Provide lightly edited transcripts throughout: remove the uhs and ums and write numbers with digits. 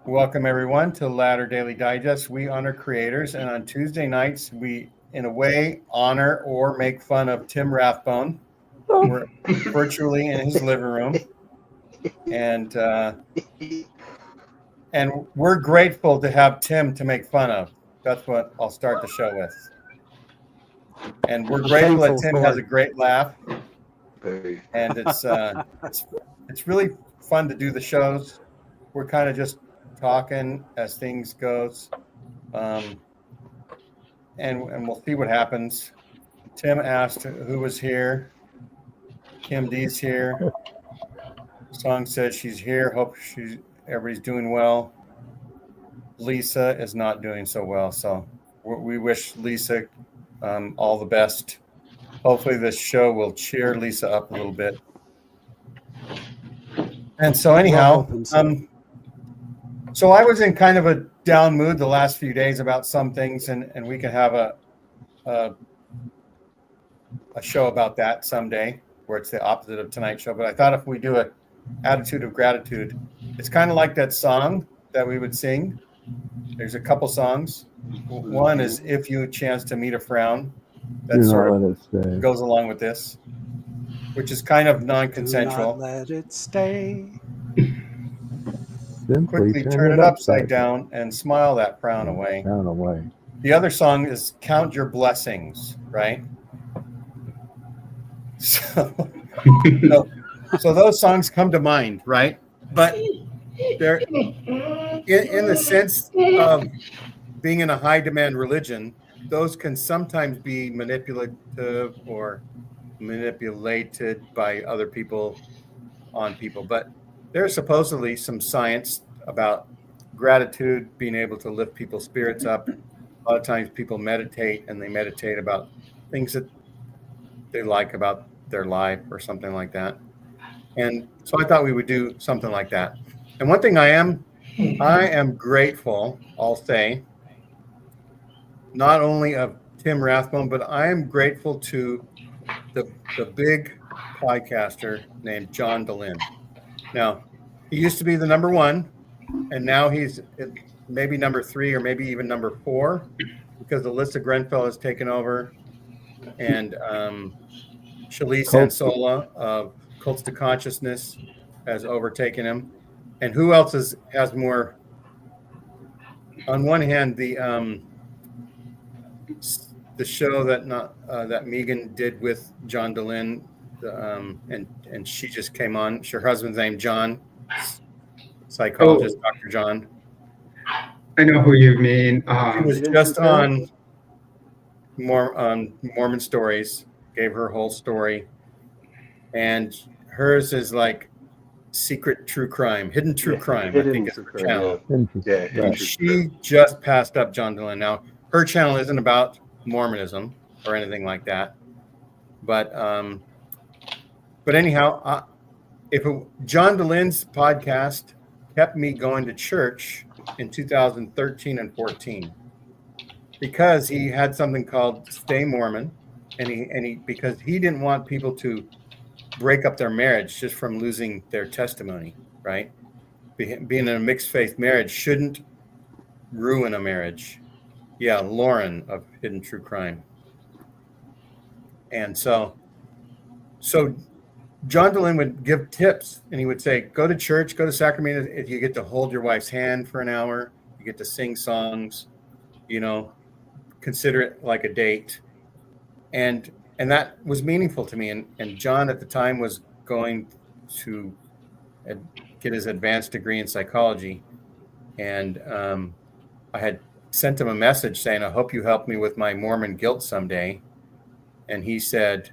Welcome everyone to Ladder Daily Digest. We honor creators, and on Tuesday nights, we, in a way, honor or make fun of Tim Rathbone. We're virtually in his living room, and we're grateful to have Tim to make fun of. That's what I'll start the show with. And we're grateful that Tim has a great laugh, and it's really fun to do the shows. We're kind of just talking as things goes, and we'll see what happens. Tim asked who was here. Kim D's here. Song says she's here. Hope everybody's doing well. Lisa is not doing so well, so we wish Lisa all the best. Hopefully this show will cheer Lisa up a little bit. And so anyhow, so I was in kind of a down mood the last few days about some things, and we can have a show about that someday, where it's the opposite of tonight's show. But I thought if we do an attitude of gratitude, it's kind of like that song that we would sing. There's a couple songs. One is "If You Chance to Meet a Frown," that sort of goes along with this, which is kind of non-consensual. Do not let it stay. Quickly turn it upside down and smile that frown away. The other song is "Count Your Blessings," right? So those songs come to mind, right? But they're in the sense of being in a high demand religion, those can sometimes be manipulative or manipulated by other people on people. But there's supposedly some science about gratitude being able to lift people's spirits up. A lot of times people meditate, and they meditate about things that they like about their life or something like that. And so I thought we would do something like that. And one thing I am grateful, I'll say, not only of Tim Rathbone, but I am grateful to the big podcaster named John Dehlin. Now, he used to be the number one, and now he's maybe number 3 or maybe even number 4, because Alyssa Grenfell has taken over, and Shalice Ansola of Cults to Consciousness has overtaken him. And who else has more? On one hand, the show that Megan did with John Dehlin, and she just came on. Her husband's name John, psychologist, Dr. John. I know who you mean. He was just on Mormon Stories, gave her whole story, and hers is like secret true crime, hidden true crime. I think it's her channel. And she just passed up John Dehlin. Now, her channel isn't about Mormonism or anything like that, but anyhow, John Dehlin's podcast kept me going to church in 2013 and 14, because he had something called Stay Mormon, and he because he didn't want people to break up their marriage just from losing their testimony, right? Being in a mixed faith marriage shouldn't ruin a marriage. Yeah, Lauren of Hidden True Crime. And so John Dehlin would give tips, and he would say, go to church, go to Sacramento. If you get to hold your wife's hand for an hour, you get to sing songs, consider it like a date. And that was meaningful to me. And John at the time was going to get his advanced degree in psychology. And I had sent him a message saying, I hope you help me with my Mormon guilt someday. And he said,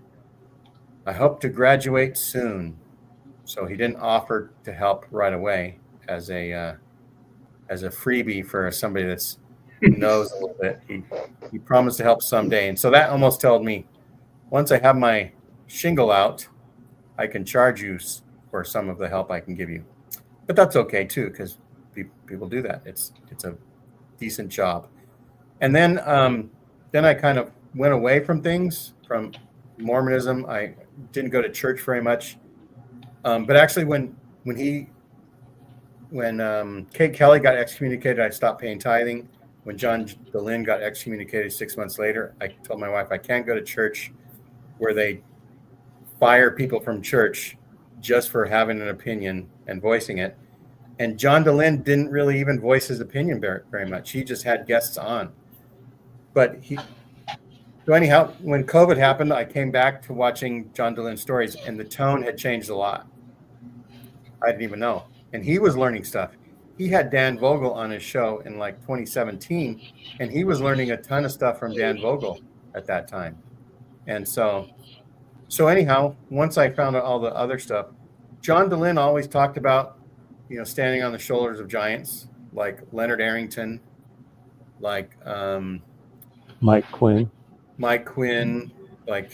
I hope to graduate soon. So he didn't offer to help right away as a freebie for somebody that's knows a little bit. He promised to help someday. And so that almost told me, once I have my shingle out, I can charge you for some of the help I can give you. But that's okay too, because people do that. It's a decent job. And then I kind of went away from Mormonism. I didn't go to church very much. But actually when he when Kate Kelly got excommunicated, I stopped paying tithing. When John Dehlin got excommunicated 6 months later, I told my wife I can't go to church where they fire people from church just for having an opinion and voicing it. And John Dehlin didn't really even voice his opinion very much. He just had guests on. So anyhow, when COVID happened, I came back to watching John Dehlin stories, and the tone had changed a lot. I didn't even know. And he was learning stuff. He had Dan Vogel on his show in like 2017, and he was learning a ton of stuff from Dan Vogel at that time. And so anyhow, once I found out all the other stuff, John Dehlin always talked about, standing on the shoulders of giants like Leonard Arrington, like Mike Quinn, like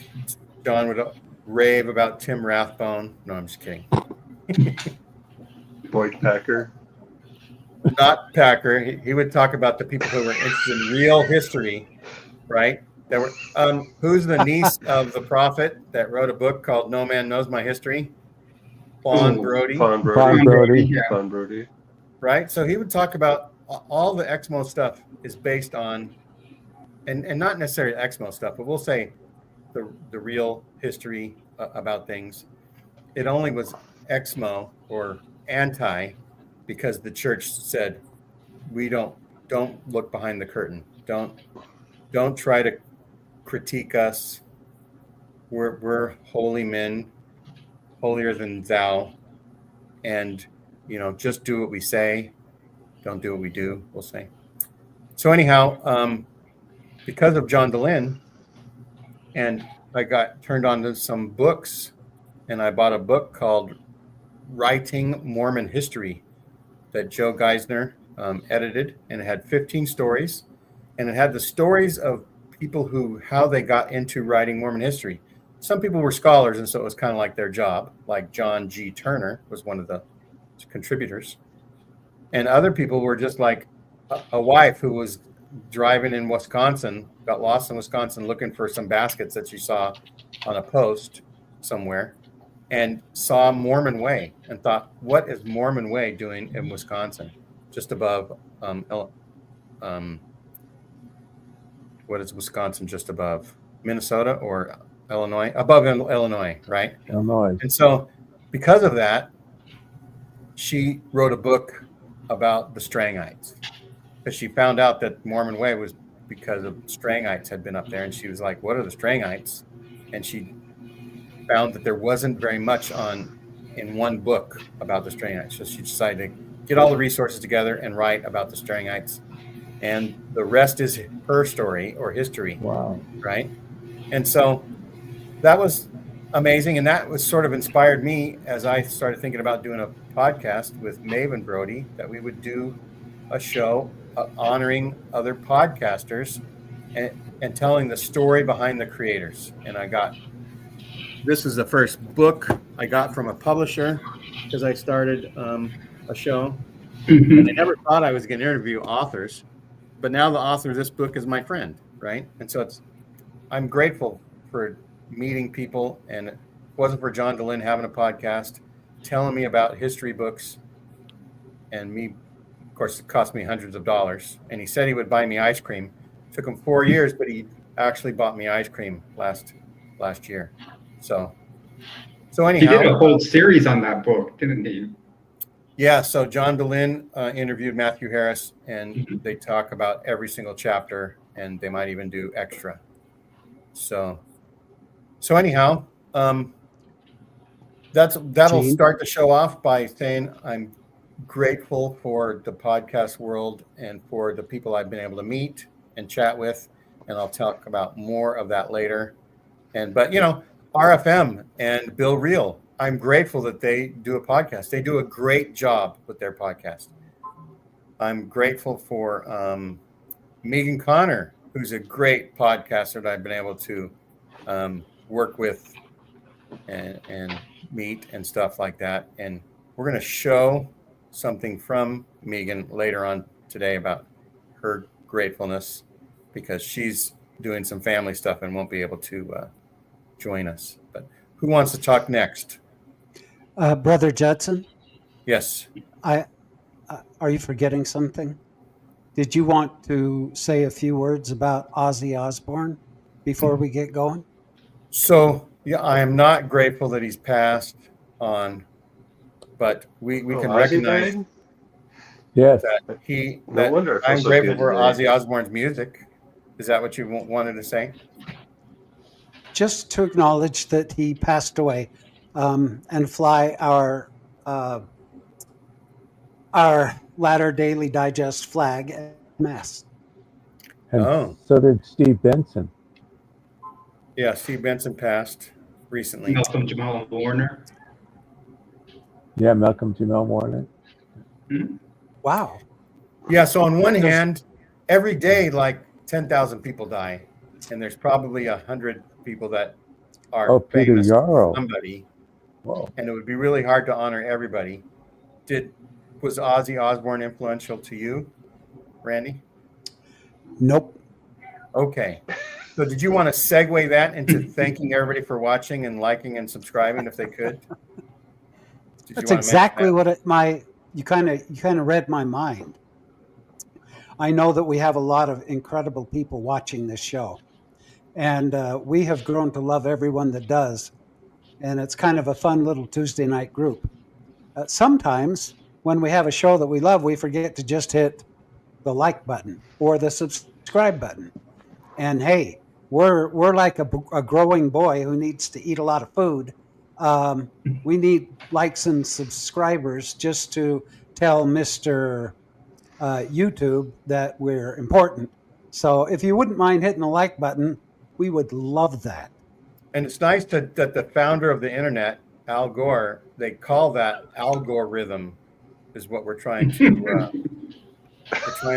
John would rave about Tim Rathbone. No, I'm just kidding. Boyd Packer. Not Packer. He would talk about the people who were interested in real history, right? That were who's the niece of the prophet that wrote a book called No Man Knows My History? Fawn Brody. Fawn Brody. Yeah. Fawn Brody. Right? So he would talk about all the Exmo stuff is based on, and not necessarily Exmo stuff, but we'll say the real history about things. It only was Exmo or anti because the church said, we don't look behind the curtain. Don't try to critique us. We're holy men, holier than thou, and just do what we say. Don't do what we do, we'll say. So anyhow, because of John Dehlin, and I got turned on to some books, and I bought a book called Writing Mormon History that Joe Geisner edited, and it had 15 stories, and it had the stories of people how they got into writing Mormon history. Some people were scholars, and so it was kind of like their job, like John G. Turner was one of the contributors. And other people were just like a wife who was driving in Wisconsin, got lost in Wisconsin looking for some baskets that she saw on a post somewhere, and saw Mormon Way and thought, what is Mormon Way doing in Wisconsin? Just above, what is Wisconsin just above? Minnesota or Illinois? Above Illinois, right? Illinois. And so because of that, she wrote a book about the Strangites, because she found out that Mormon Way was because of Strangites had been up there, and she was like, what are the Strangites? And she found that there wasn't very much in one book about the Strangites. So she decided to get all the resources together and write about the Strangites. And the rest is her story or history. Wow. Right? And so that was amazing. And that was sort of inspired me as I started thinking about doing a podcast with Maven Brody, that we would do a show honoring other podcasters and telling the story behind the creators. And this is the first book I got from a publisher because I started a show. And I never thought I was going to interview authors, but now the author of this book is my friend, right? And so I'm grateful for meeting people, and it wasn't for John Dehlin having a podcast, telling me about history books, and me, of course, it cost me hundreds of dollars. And he said he would buy me ice cream. It took him 4 years, but he actually bought me ice cream last year. So anyhow, He did a whole series on that book, didn't he? Yeah. So John Dehlin interviewed Matthew Harris, and they talk about every single chapter, and they might even do extra. So anyhow, that'll start the show off by saying I'm grateful for the podcast world and for the people I've been able to meet and chat with, and I'll talk about more of that later. But RFM and Bill Reel, I'm grateful that they do a podcast. They do a great job with their podcast. I'm grateful for Megan Connor, who's a great podcaster that I've been able to work with and meet and stuff like that. And we're going to show something from Megan later on today about her gratefulness, because she's doing some family stuff and won't be able to join us. But who wants to talk next? Brother Judson, Yes. are you forgetting something? Did you want to say a few words about Ozzy Osbourne before we get going? So yeah, I am not grateful that he's passed on, but we can Ozzy recognize died? Yes. that No wonder it I'm feels so grateful good for today. Ozzy Osbourne's music. Is that what you wanted to say? Just to acknowledge that he passed away, and fly our Latter Daily Digest flag at Mass. And Oh. so did Steve Benson. Yeah, Steve Benson passed recently. Malcolm Jamal Warner. Yeah, Malcolm Jamal Warner. Wow. Yeah, so on one hand, every day like 10,000 people die, and there's probably 100 people that are Peter famous to Yarrow. somebody, Whoa. and it would be really hard to honor everybody. Was Ozzy Osbourne influential to you, Randy? Nope. Okay. So did you want to segue that into thanking everybody for watching and liking and subscribing if they could? That's exactly what you kind of read my mind. I know that we have a lot of incredible people watching this show, and we have grown to love everyone that does. And it's kind of a fun little Tuesday night group. Sometimes when we have a show that we love, we forget to just hit the like button or the subscribe button. And hey, we're like a growing boy who needs to eat a lot of food. We need likes and subscribers just to tell Mr. YouTube that we're important. So if you wouldn't mind hitting the like button, we would love that. And it's nice that the founder of the internet, Al Gore, they call that algorithm, is what we're trying to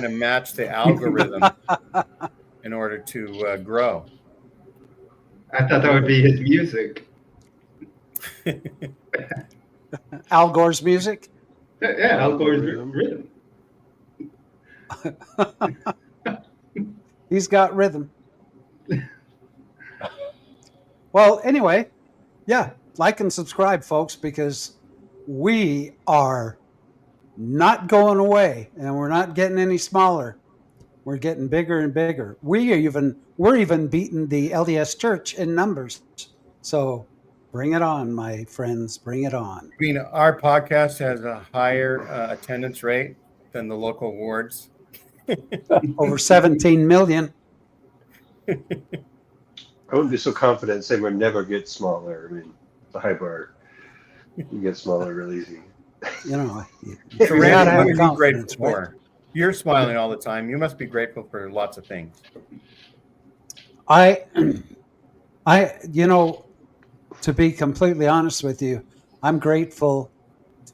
match the algorithm in order to grow. I thought that would be his music. Al Gore's music? Yeah, Al Gore's rhythm. He's got rhythm. Well, anyway, yeah, like and subscribe, folks, because we are not going away and we're not getting any smaller. We're getting bigger and bigger. We're even beating the LDS Church in numbers. So bring it on, my friends. Bring it on. I mean, our podcast has a higher attendance rate than the local wards. Over 17 million. I wouldn't be so confident and say we'll never get smaller. I mean, the high bar, you get smaller real easy. You know, So you Randy, gotta what have are you confidence, grateful for? You're smiling all the time. You must be grateful for lots of things. I, to be completely honest with you, I'm grateful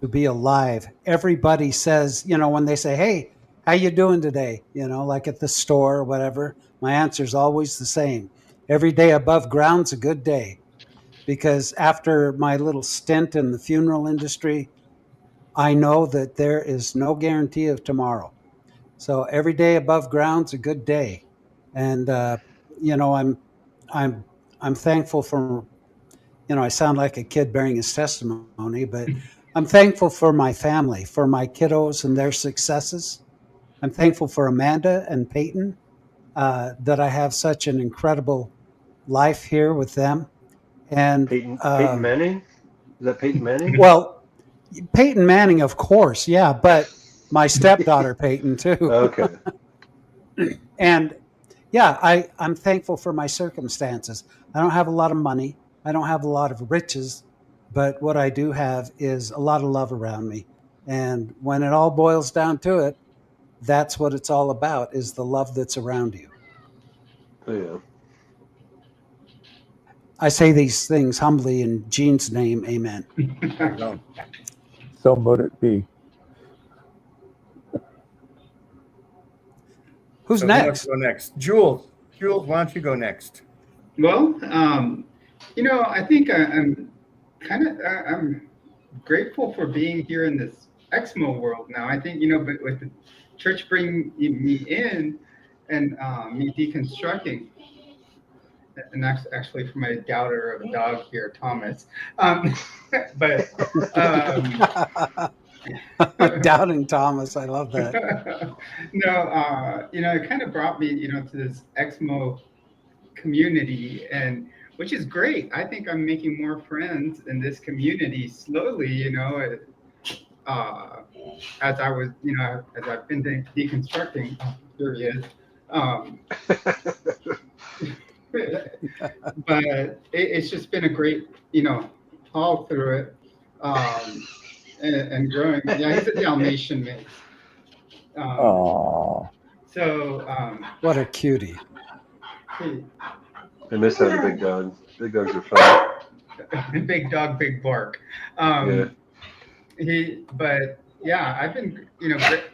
to be alive. Everybody says, when they say, "Hey, how you doing today?" Like at the store or whatever, my answer is always the same. Every day above ground's a good day, because after my little stint in the funeral industry, I know that there is no guarantee of tomorrow. So every day above ground's a good day, and I'm thankful for. I sound like a kid bearing his testimony, but I'm thankful for my family, for my kiddos and their successes. I'm thankful for Amanda and Peyton, that I have such an incredible life here with them. And Peyton Manning? Is that Peyton Manning? Well, Peyton Manning, of course, yeah, but my stepdaughter Peyton too. Okay. And yeah, I'm thankful for my circumstances. I don't have a lot of money. I don't have a lot of riches, but what I do have is a lot of love around me. And when it all boils down to it, that's what it's all about, is the love that's around you. Oh, yeah. I say these things humbly in Gene's name, amen. So mote it be. Who's So next? Who wants to go next? Jules, why don't you go next? Well, I think I'm grateful for being here in this Exmo world now. I think, but with the church bringing me in and me deconstructing, and actually for my doubter of a dog here, Thomas. But Doubting Thomas. I love that. No, it kind of brought me, to this Exmo community, and which is great. I think I'm making more friends in this community slowly, uh, as I was, as I've been deconstructing. Oh, there he is. Um, but it's just been a great, all through it, and growing. Yeah, he's a Dalmatian mix. Oh, So, What a cutie. he- I miss having a big dog. Big dogs are fun. big dog, big bark. Yeah. But yeah, I've been,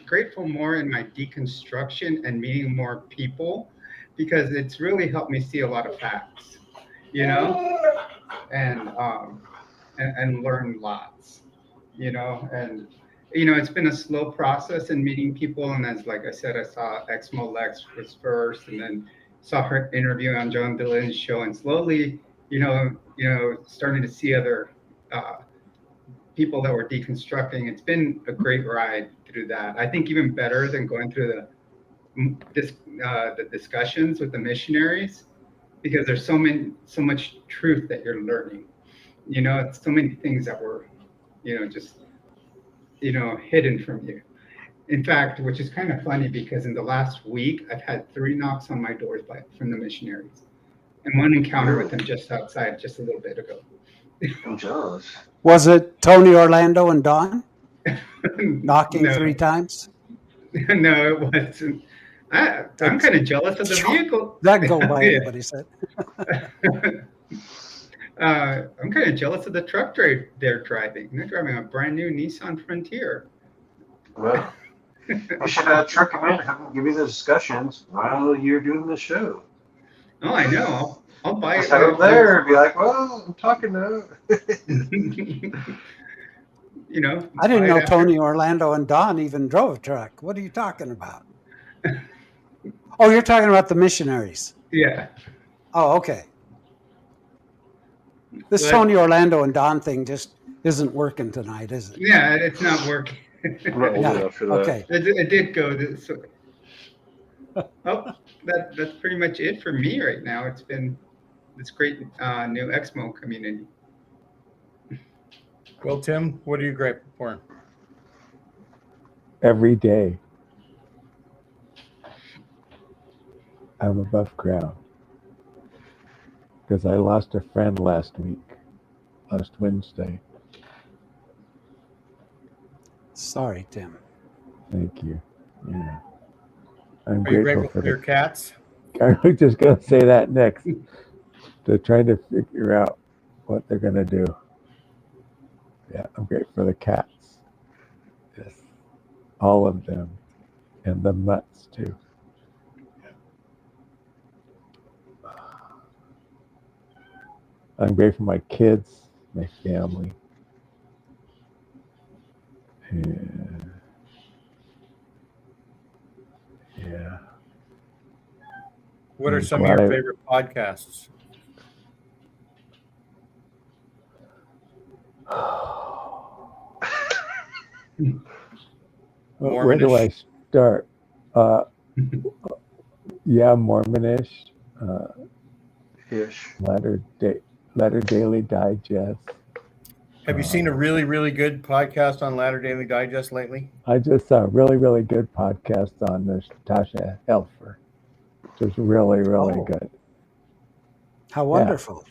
grateful more in my deconstruction and meeting more people, because it's really helped me see a lot of facts, and and learn lots, and it's been a slow process in meeting people. And as like I said, I saw Exmo Lex was first, and then saw her interview on John Dillon's show, and slowly, starting to see other people that were deconstructing. It's been a great ride through that. I think even better than going through the discussions with the missionaries, because there's so much truth that you're learning. It's so many things that were, just hidden from you. In fact, which is kind of funny, because in the last week I've had 3 knocks on my doors from the missionaries, and one encounter with them just outside just a little bit ago. I'm jealous. Was it Tony, Orlando, and Don knocking No. 3 times? No, it wasn't. I'm kind of jealous of the vehicle. That can go by Yeah. anybody's head. I'm kind of jealous of the truck they're driving. They're driving a brand new Nissan Frontier. Well, you should truck them in, have them give you the discussions while you're doing the show. Oh, I know. I'll buy Just it. have them there and be like, well, I'm talking now. I didn't buy know it after- Tony, Orlando, and Don even drove a truck. What are you talking about? Oh, you're talking about the missionaries. Yeah. Oh, okay. This But- Tony, Orlando, and Don thing just isn't working tonight, is it? Yeah, it's not working. I'm not old Yeah. enough for that. Okay. It did go this. Oh, that's pretty much it for me right now. It's been this great new Exmo community. Well, Tim, what are you grateful for? every day I'm above ground. Because I lost a friend last Wednesday. Sorry, Tim. Thank you. Yeah. I'm Are you grateful grateful for for your cats? I'm just going to say that next. They're trying to figure out what they're going to do. Yeah, I'm grateful for the cats. Yes. All of them. And the mutts, too. I'm grateful for my kids, my family. Yeah. What are I'm some of glad your I- favorite podcasts? Where do I Mormonish. start? Yeah, Mormonish, Ish. Letter Daily Digest. Have you seen a really, really good podcast on Latter Daily Digest lately? I just saw a really, really good podcast on this Tasha Helfer. It was really, really Oh. good. How wonderful.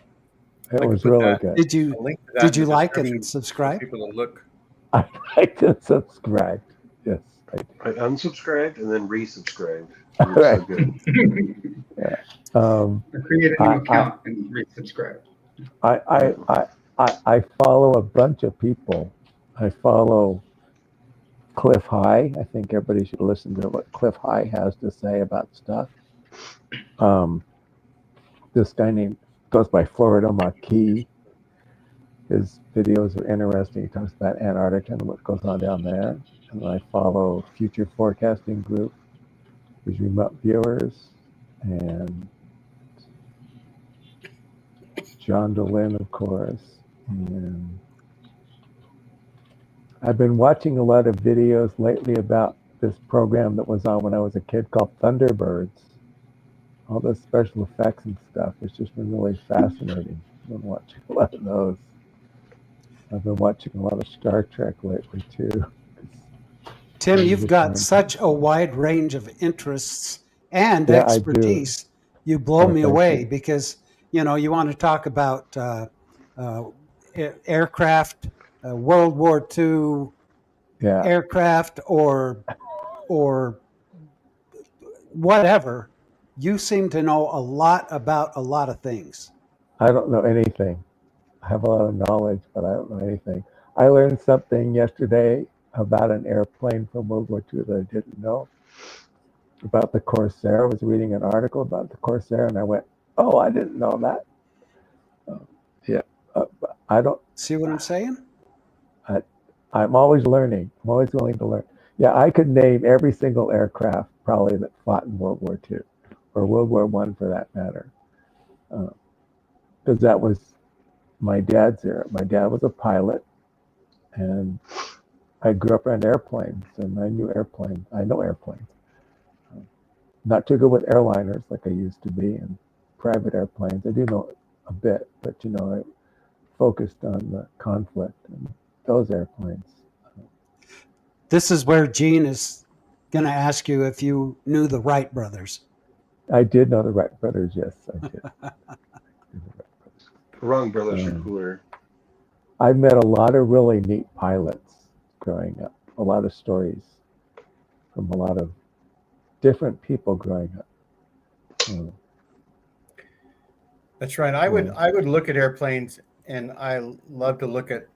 It I was could put really that- good. Did you A link to that did in you the like description and for subscribe? people to look. I liked and subscribed. Yes, I did. I unsubscribed and then resubscribed. All It was so right. good. I Create a I- new account and resubscribe. I follow a bunch of people. I follow Cliff High. I think everybody should listen to what Cliff High has to say about stuff. This guy goes by Florida Maquis. His videos are interesting. He talks about Antarctica and what goes on down there. And I follow Future Forecasting Group, who's remote viewers, and John DeLynn, of course. And I've been watching a lot of videos lately about this program that was on when I was a kid called Thunderbirds. All the special effects and stuff. It's just been really fascinating. I've been watching a lot of those. I've been watching a lot of Star Trek lately too. Tim, I'm you've just got trying- such a wide range of interests and Yeah, I do. expertise. You blow Oh, me thank away you. because, you know, you want to talk about aircraft, World War II Yeah, aircraft, or whatever. You seem to know a lot about a lot of things. I don't know anything. I have a lot of knowledge, but I don't know anything. I learned something yesterday about an airplane from World War II that I didn't know. About the Corsair. I was reading an article about the Corsair, and I went, "Oh, I didn't know that." Yeah, but I don't. See what I'm saying? I'm always learning. I'm always willing to learn. Yeah, I could name every single aircraft probably that fought in World War II, or World War I for that matter, because that was my dad's era. My dad was a pilot, and I grew up around airplanes, and I knew airplanes. I know airplanes. Not too good with airliners like I used to be, and private airplanes. I do know a bit, but you know, I focused on the conflict and those airplanes. This is where Gene is going to ask you if you knew the Wright brothers. I did know the Wright brothers. Yes, I did. The Wrong brothers are cooler. I met a lot of really neat pilots growing up. A lot of stories from a lot of different people growing up. That's right. I would look at airplanes, and I love to look at.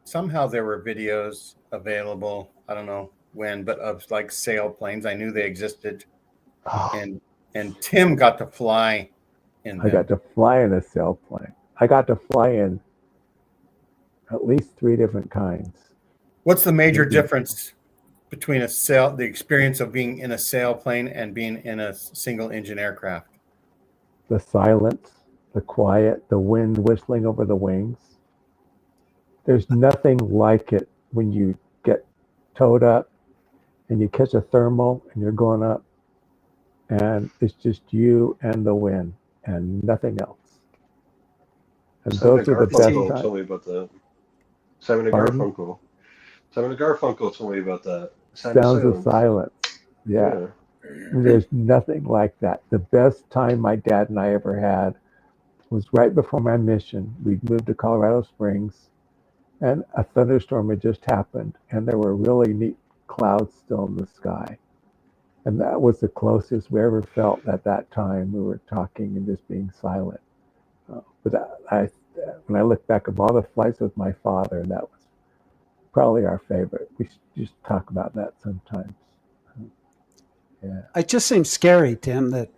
Somehow there were videos available. I don't know when, but of like sailplanes. I knew they existed, and Tim got to fly in them. I got to fly in a sailplane. I got to fly in at least 3 different kinds. What's the major difference between the experience of being in a sailplane and being in a single engine aircraft? The silence, the quiet, the wind whistling over the wings. There's nothing like it when you get towed up and you catch a thermal and you're going up, and it's just you and the wind and nothing else. And those are the best Garfunkel times. told me about that. Simon and Pardon? Garfunkel. Simon and Garfunkel told me about that. Sound Sounds of silence. Yeah. There's nothing like that. The best time my dad and I ever had was right before my mission. We'd moved to Colorado Springs, and a thunderstorm had just happened, and there were really neat clouds still in the sky. And that was the closest we ever felt at that time. We were talking and just being silent. When I look back at all the flights with my father, that was probably our favorite. We just talk about that sometimes. Yeah. It just seems scary, Tim, that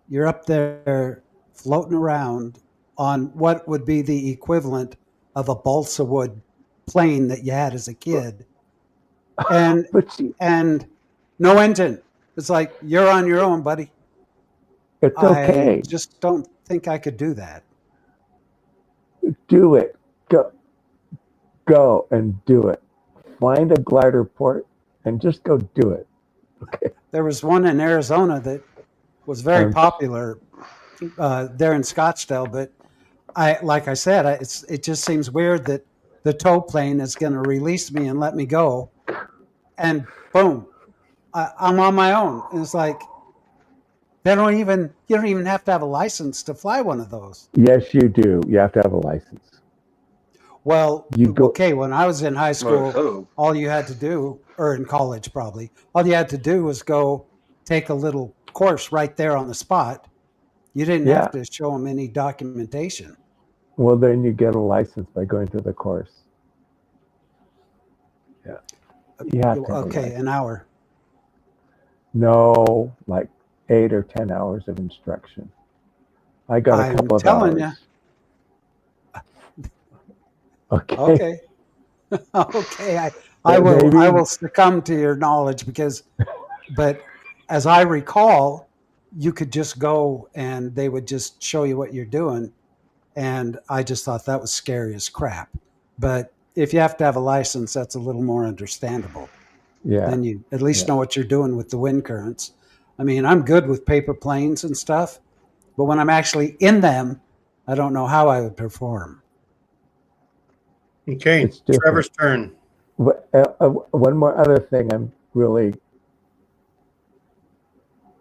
you're up there floating around on what would be the equivalent of a balsa wood plane that you had as a kid, and no engine. It's like, you're on your own, buddy. It's okay. I just don't think I could do that. Do it. Go and do it. Find a glider port and just go do it. Okay. There was one in Arizona that was very popular there in Scottsdale, but like I said, it just seems weird that the tow plane is going to release me and let me go, and boom, I'm on my own. And it's like, you don't even have to have a license to fly one of those. Yes, you do. You have to have a license. Well, okay, when I was in high school, all you had to do, or in college probably, all you had to do was go take a little course right there on the spot. You didn't have to show them any documentation. Well, then you get a license by going through the course. Yeah. You have to have an hour. No, like 8 or 10 hours of instruction. I got a couple of hours. I'm telling you. Okay. Okay. I will succumb to your knowledge but as I recall, you could just go and they would just show you what you're doing. And I just thought that was scary as crap. But if you have to have a license, that's a little more understandable. Yeah. Then you at least Yeah. know what you're doing with the wind currents. I mean, I'm good with paper planes and stuff, but when I'm actually in them, I don't know how I would perform. Okay, It's different. Trevor's turn. One more other thing I'm really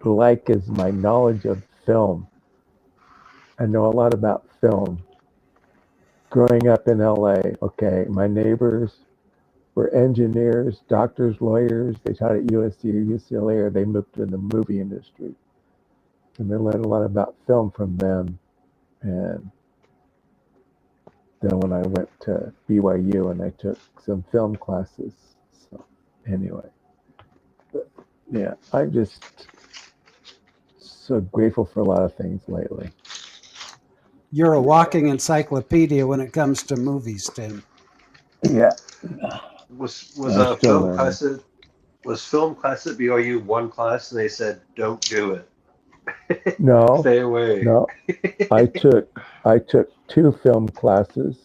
like is my knowledge of film. I know a lot about film. Growing up in LA, okay, my neighbors were engineers, doctors, lawyers. They taught at USC or UCLA, or they moved to the movie industry. And I learned a lot about film from them. And then when I went to BYU and I took some film classes. So anyway, but yeah, I'm just so grateful for a lot of things lately. You're a walking encyclopedia when it comes to movies, Tim. Yeah. Was I'm still learning. film class at BYU one class and they said don't do it. No, Stay away. no. I took 2 film classes.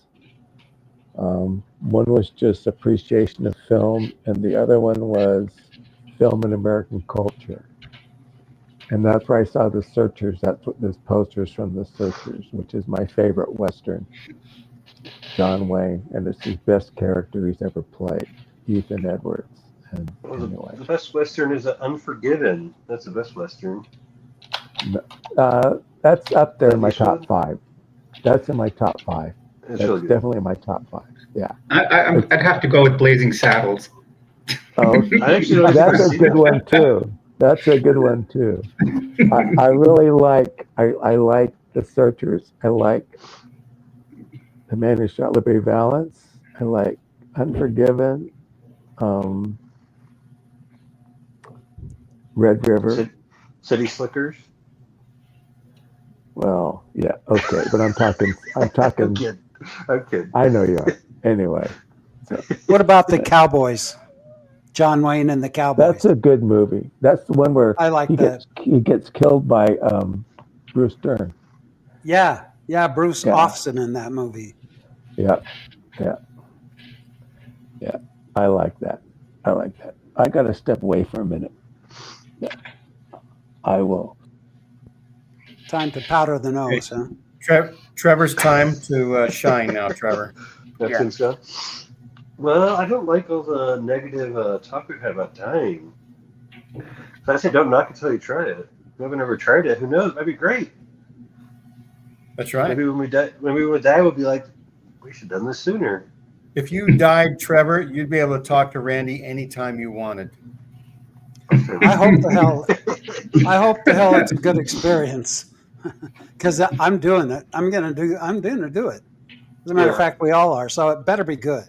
One was just appreciation of film, and the other one was film and American culture. And that's where I saw The Searchers. That's what this poster's from, The Searchers, which is my favorite Western. John Wayne, and it's his best character he's ever played, Ethan Edwards. And Well, anyway, the best Western is Unforgiven. That's the best Western. that's up there in my You should. top 5. That's in my top 5. It's That's really good. definitely in my top 5. Yeah. I'd have to go with Blazing Saddles. Oh, I actually don't that's think a good one too. That's a good one too. I really like. I like The Searchers. I like The Man Who Shot Liberty Valance. I like Unforgiven. Red River. City Slickers. Well, yeah, okay, but I'm talking. I'm kidding. I know you are. Anyway, What about the Cowboys? John Wayne and the Cowboys. that's a good movie. That's the one where I like he that. gets killed by Bruce Dern. Yeah, Bruce Yeah. Offson in that movie. Yeah. I like that. I got to step away for a minute. Yeah. I will. Time to powder the nose, huh? Trevor's time to shine now, Trevor. That's Yeah. in stuff. Well, I don't like all the negative talk we've had about dying. So I say don't knock it until you try it. If you haven't ever tried it, who knows? It might be great. That's right. Maybe when we die, we'll be like, we should have done this sooner. If you died, Trevor, you'd be able to talk to Randy anytime you wanted. I hope the hell it's a good experience, because I'm doing it. I'm gonna do it. As a matter of fact, we all are. So it better be good.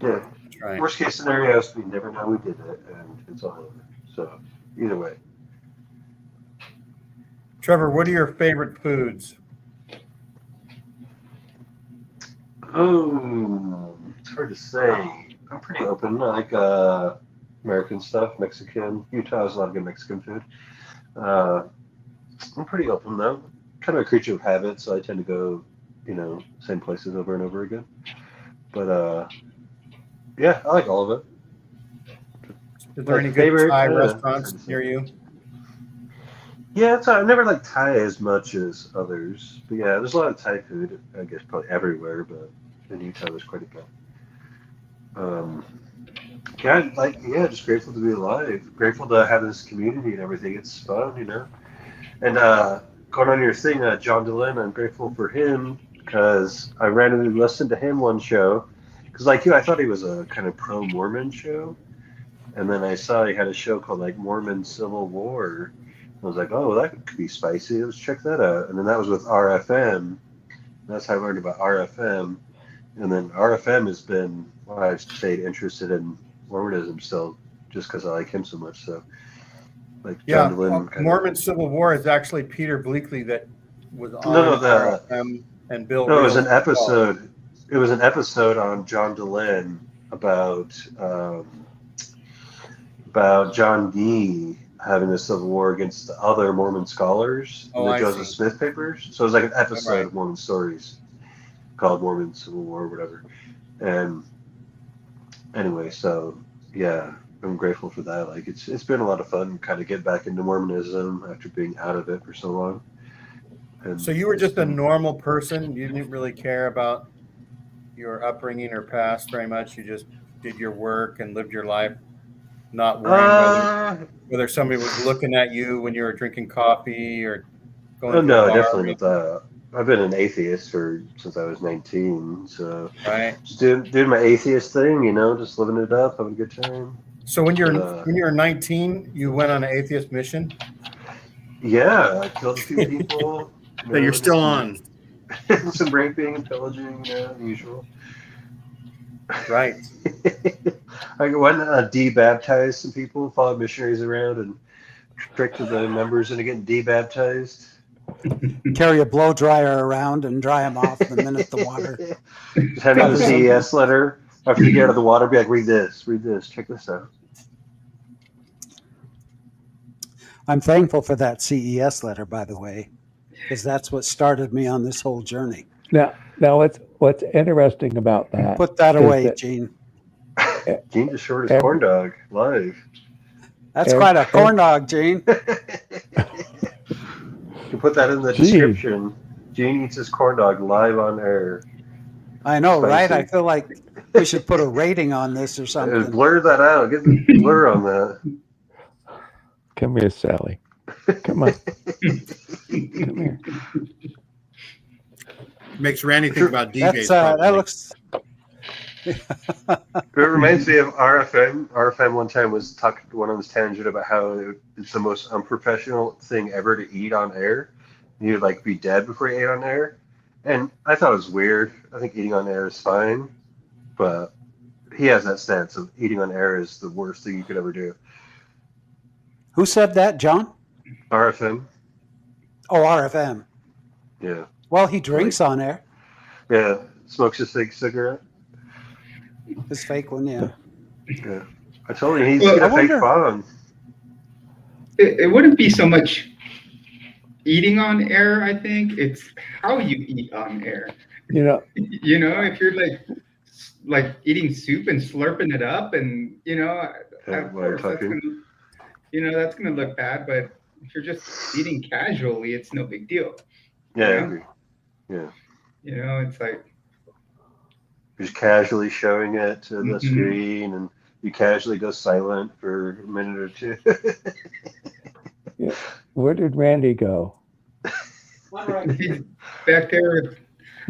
Yeah. That's right. Worst case scenario is we never know we did it, and it's all over. So either way. Trevor, what are your favorite foods? Oh, it's hard to say. I'm pretty open. I like American stuff, Mexican. Utah has a lot of good Mexican food. I'm pretty open though. Kind of a creature of habit, so I tend to go, same places over and over again. But yeah, I like all of it. Is there My any good favorite, Thai restaurants near you? Yeah, I never like Thai as much as others. But yeah, there's a lot of Thai food, I guess probably everywhere, but in Utah there's quite a bit. Just grateful to be alive. Grateful to have this community and everything. It's fun, And going on your thing, John Dehlin, I'm grateful for him because I randomly listened to him one show. Because like you, I thought he was a kind of pro-Mormon show. And then I saw he had a show called like Mormon Civil War. I was like, oh, well, that could be spicy. Let's check that out. And then that was with RFM. That's how I learned about RFM. And then RFM has been why I've stayed interested in Mormonism still, just because I like him so much. So, like, Yeah, John Dehlin Mormon Civil War is actually Peter Bleakley that was on RFM and Bill. No, it was an Reels as well. episode. It was an episode on John Dehlin about John Dee having a civil war against the other Mormon scholars in the I Joseph see. Smith papers. So it was like an episode Right. of Mormon stories called Mormon Civil War or whatever. And anyway, so yeah, I'm grateful for that. Like it's been a lot of fun kind of get back into Mormonism after being out of it for so long. And So you were it's just a been- normal person. You didn't really care about your upbringing or past very much. You just did your work and lived your life, not worrying uh, whether somebody was looking at you when you were drinking coffee or oh going to a no, bar, definitely not that. I've been an atheist since I was 19, so right? just doing my atheist thing, just living it up, having a good time. So when you're But, when you're 19, you went on an atheist mission yeah, I killed a few people. that you're Did still on, some raping and pillaging, the usual. right? I went debaptized some people, followed missionaries around, and tricked the members into getting debaptized. Carry a blow dryer around and dry them off the minute the water. Just hand out the covers them. CES letter after you get out of the water. Be like, read this, check this out. I'm thankful for that CES letter, by the way, because that's what started me on this whole journey. Now, what's interesting about that? Put that is away, that Gene. Gene just showed his Every- corn dog live. That's quite a corn dog, Gene. You can put that in the Gee. description. Gene eats his corn dog live on air. I know, right? Spicy. I feel like we should put a rating on this or something. Blur that out. Get the blur on that. Come here, Sally. Come on. Come here. Makes Randy think about DJs. That looks. It reminds me of RFM. RFM one time went on this tangent about how it's the most unprofessional thing ever to eat on air. You'd like be dead before you ate on air. And I thought it was weird. I think eating on air is fine. But he has that stance of eating on air is the worst thing you could ever do. Who said that, John? RFM. Oh, RFM. Yeah. Well, he drinks on air. Yeah. Smokes a fake cigarette. His fake one, yeah. Yeah. I told him he's Well, got a I fake wonder- bong. It wouldn't be so much eating on air, I think. It's how you eat on air. You know, If you're like eating soup and slurping it up and, of course that's talking. that's gonna look bad, but if you're just eating casually, it's no big deal. Yeah, I Yeah. agree. Yeah. It's like, Just casually showing it to the Mhm. screen, and you casually go silent for a minute or two. where did Randy go? he's back there.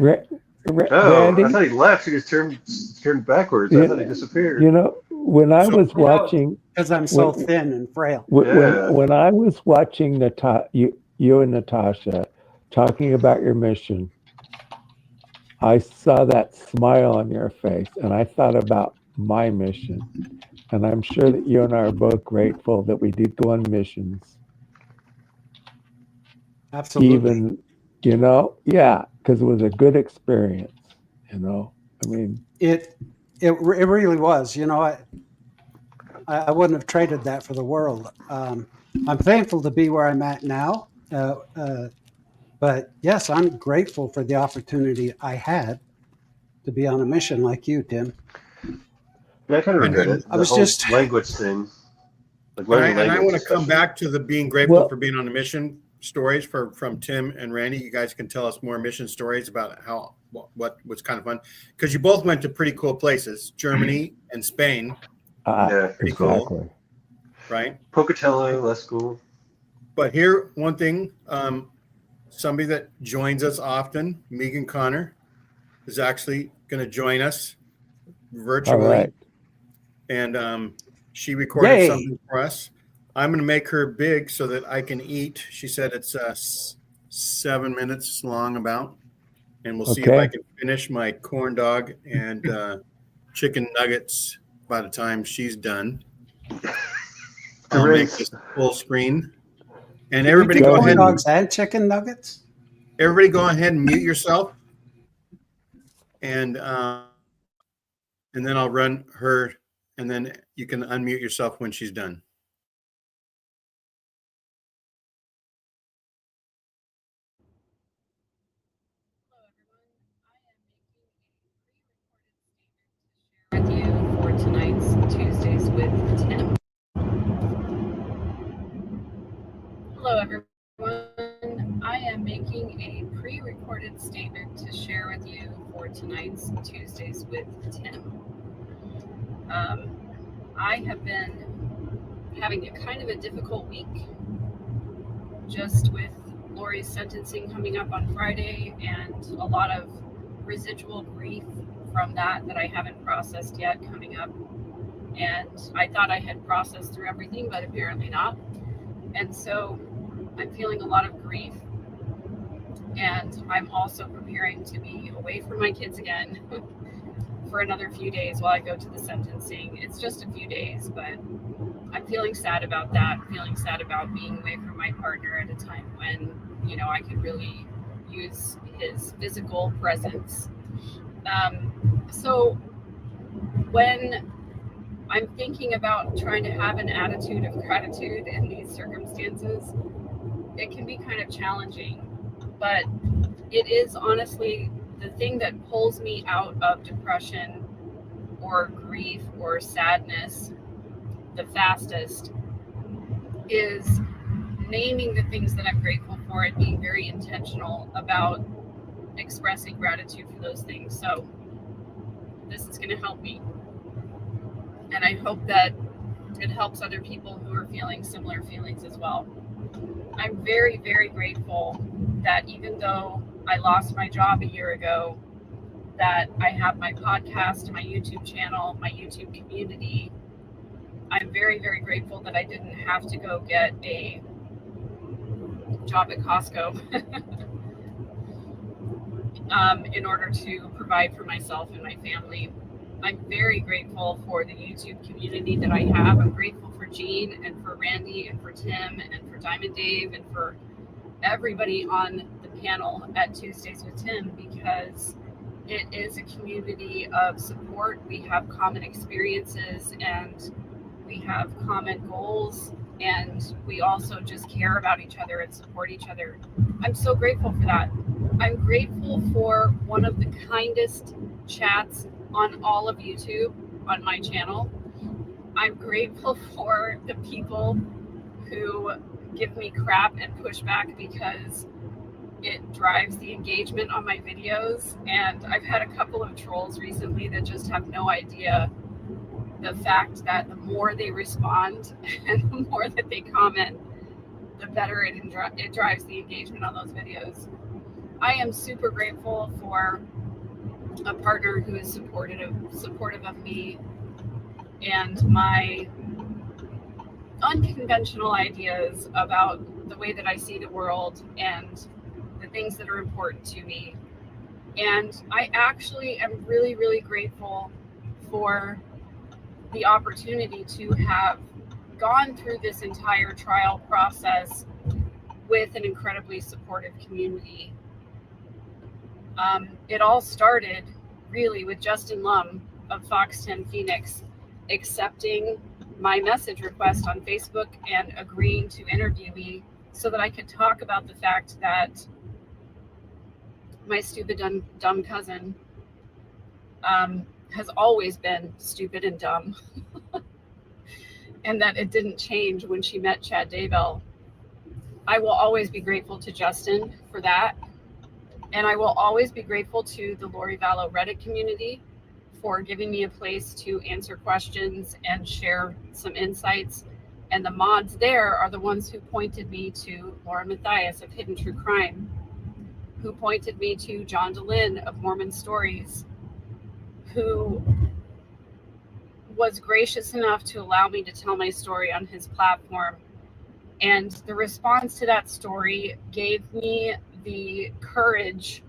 Oh, Randy, I thought he left. He just turned backwards. Yeah. I thought he disappeared. when I So- was watching, Because I'm so When- thin and frail. Yeah. when I was watching you and Natasha talking about your mission, I saw that smile on your face, and I thought about my mission. And I'm sure that you and I are both grateful that we did go on missions. Absolutely. Even, yeah, because it was a good experience. I mean, It really was. I wouldn't have traded that for the world. I'm thankful to be where I'm at now. But yes, I'm grateful for the opportunity I had to be on a mission like you, Tim. Yeah, I kind of regret it. I was The whole just- language thing. Like And I, learning and I language want to come especially. back to the being grateful Well- for being on a mission stories from Tim and Randy. You guys can tell us more mission stories about what was kind of fun, because you both went to pretty cool places, Germany and Spain, Yeah, pretty cool. exactly. right? Pocatello, less cool. But here, one thing, somebody that joins us often, Megan Connor, is actually going to join us virtually. All right. And she recorded Yay. something for us. I'm going to make her big so that I can eat. She said it's 7 minutes long about, and we'll see if Okay. I can finish my corn dog and chicken nuggets by the time she's done. I'll make this full screen. And everybody You do go corn ahead. dogs and chicken nuggets. Everybody go ahead and mute yourself. And then I'll run her, and then you can unmute yourself when she's done. with you for tonight. gratitude statement to share with you for tonight's Tuesdays with Tim. I have been having a kind of a difficult week, just with Lori's sentencing coming up on Friday and a lot of residual grief from that I haven't processed yet coming up. And I thought I had processed through everything, but apparently not. And so I'm feeling a lot of grief. And I'm also preparing to be away from my kids again for another few days while I go to the sentencing. It's just a few days, but I'm feeling sad about that, feeling sad about being away from my partner at a time when, I could really use his physical presence. So when I'm thinking about trying to have an attitude of gratitude in these circumstances, it can be kind of challenging, but it is honestly the thing that pulls me out of depression or grief or sadness the fastest is naming the things that I'm grateful for and being very intentional about expressing gratitude for those things. So this is going to help me. And I hope that it helps other people who are feeling similar feelings as well. I'm very, very grateful that even though I lost my job a year ago, that I have my podcast, my YouTube channel, my YouTube community. I'm very, very grateful that I didn't have to go get a job at Costco in order to provide for myself and my family. I'm very grateful for the YouTube community that I have. I'm grateful for Jean and for Randy and for Tim and for Diamond Dave and for everybody on the panel at Tuesdays with Tim, because it is a community of support. We have common experiences and we have common goals, and we also just care about each other and support each other. I'm so grateful for that. I'm grateful for one of the kindest chats on all of YouTube on my channel. I'm grateful for the people who give me crap and pushback because it drives the engagement on my videos. And I've had a couple of trolls recently that just have no idea the fact that the more they respond and the more that they comment, the better it drives the engagement on those videos. I am super grateful for a partner who is supportive of me and my unconventional ideas about the way that I see the world and the things that are important to me. And I actually am really, really grateful for the opportunity to have gone through this entire trial process with an incredibly supportive community. It all started really with Justin Lum of Fox 10 Phoenix accepting my message request on Facebook and agreeing to interview me so that I could talk about the fact that my stupid, dumb cousin has always been stupid and dumb, and that it didn't change when she met Chad Daybell. I will always be grateful to Justin for that. And I will always be grateful to the Lori Vallow Reddit community for giving me a place to answer questions and share some insights. And the mods there are the ones who pointed me to Laura Mathias of Hidden True Crime, who pointed me to John DeLynn of Mormon Stories, who was gracious enough to allow me to tell my story on his platform. And the response to that story gave me the courage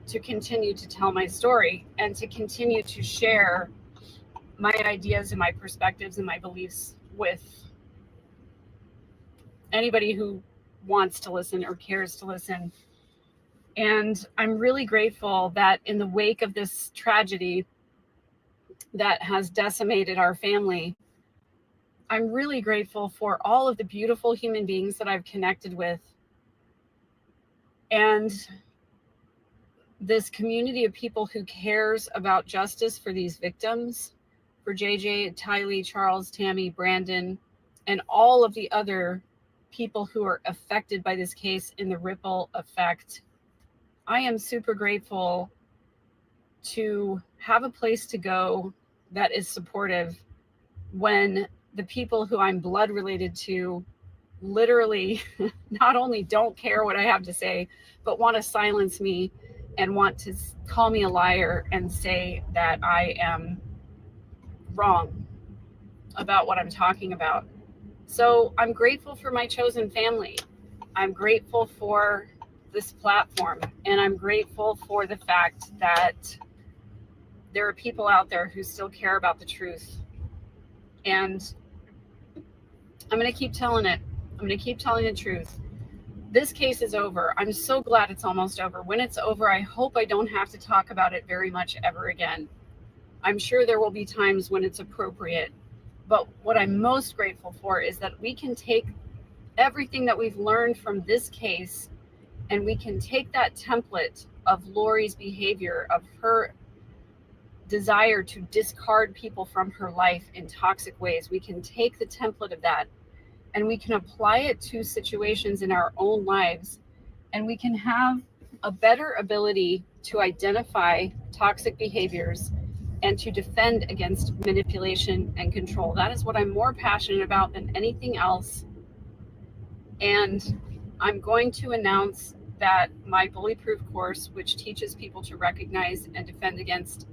to continue to tell my story and to continue to share my ideas and my perspectives and my beliefs with anybody who wants to listen or cares to listen. And I'm really grateful that in the wake of this tragedy that has decimated our family, I'm really grateful for all of the beautiful human beings that I've connected with, and this community of people who cares about justice for these victims, for JJ, Tylee, Charles, Tammy, Brandon, and all of the other people who are affected by this case in the ripple effect I am super grateful to have a place to go that is supportive when the people who I'm blood related to literally not only don't care what I have to say, but want to silence me and want to call me a liar and say that I am wrong about what I'm talking about. So I'm grateful for my chosen family. I'm grateful for this platform, and I'm grateful for the fact that there are people out there who still care about the truth. And I'm going to keep telling it. I'm going to keep telling the truth. This case is over. I'm so glad it's almost over. When it's over, I hope I don't have to talk about it very much ever again. I'm sure there will be times when it's appropriate. But what I'm most grateful for is that we can take everything that we've learned from this case, and we can take that template of Lori's behavior, of her desire to discard people from her life in toxic ways. We can take the template of that and we can apply it to situations in our own lives, and we can have a better ability to identify toxic behaviors and to defend against manipulation and control. That is what I'm more passionate about than anything else. And I'm going to announce that my Bully Proof course, which teaches people to recognize and defend against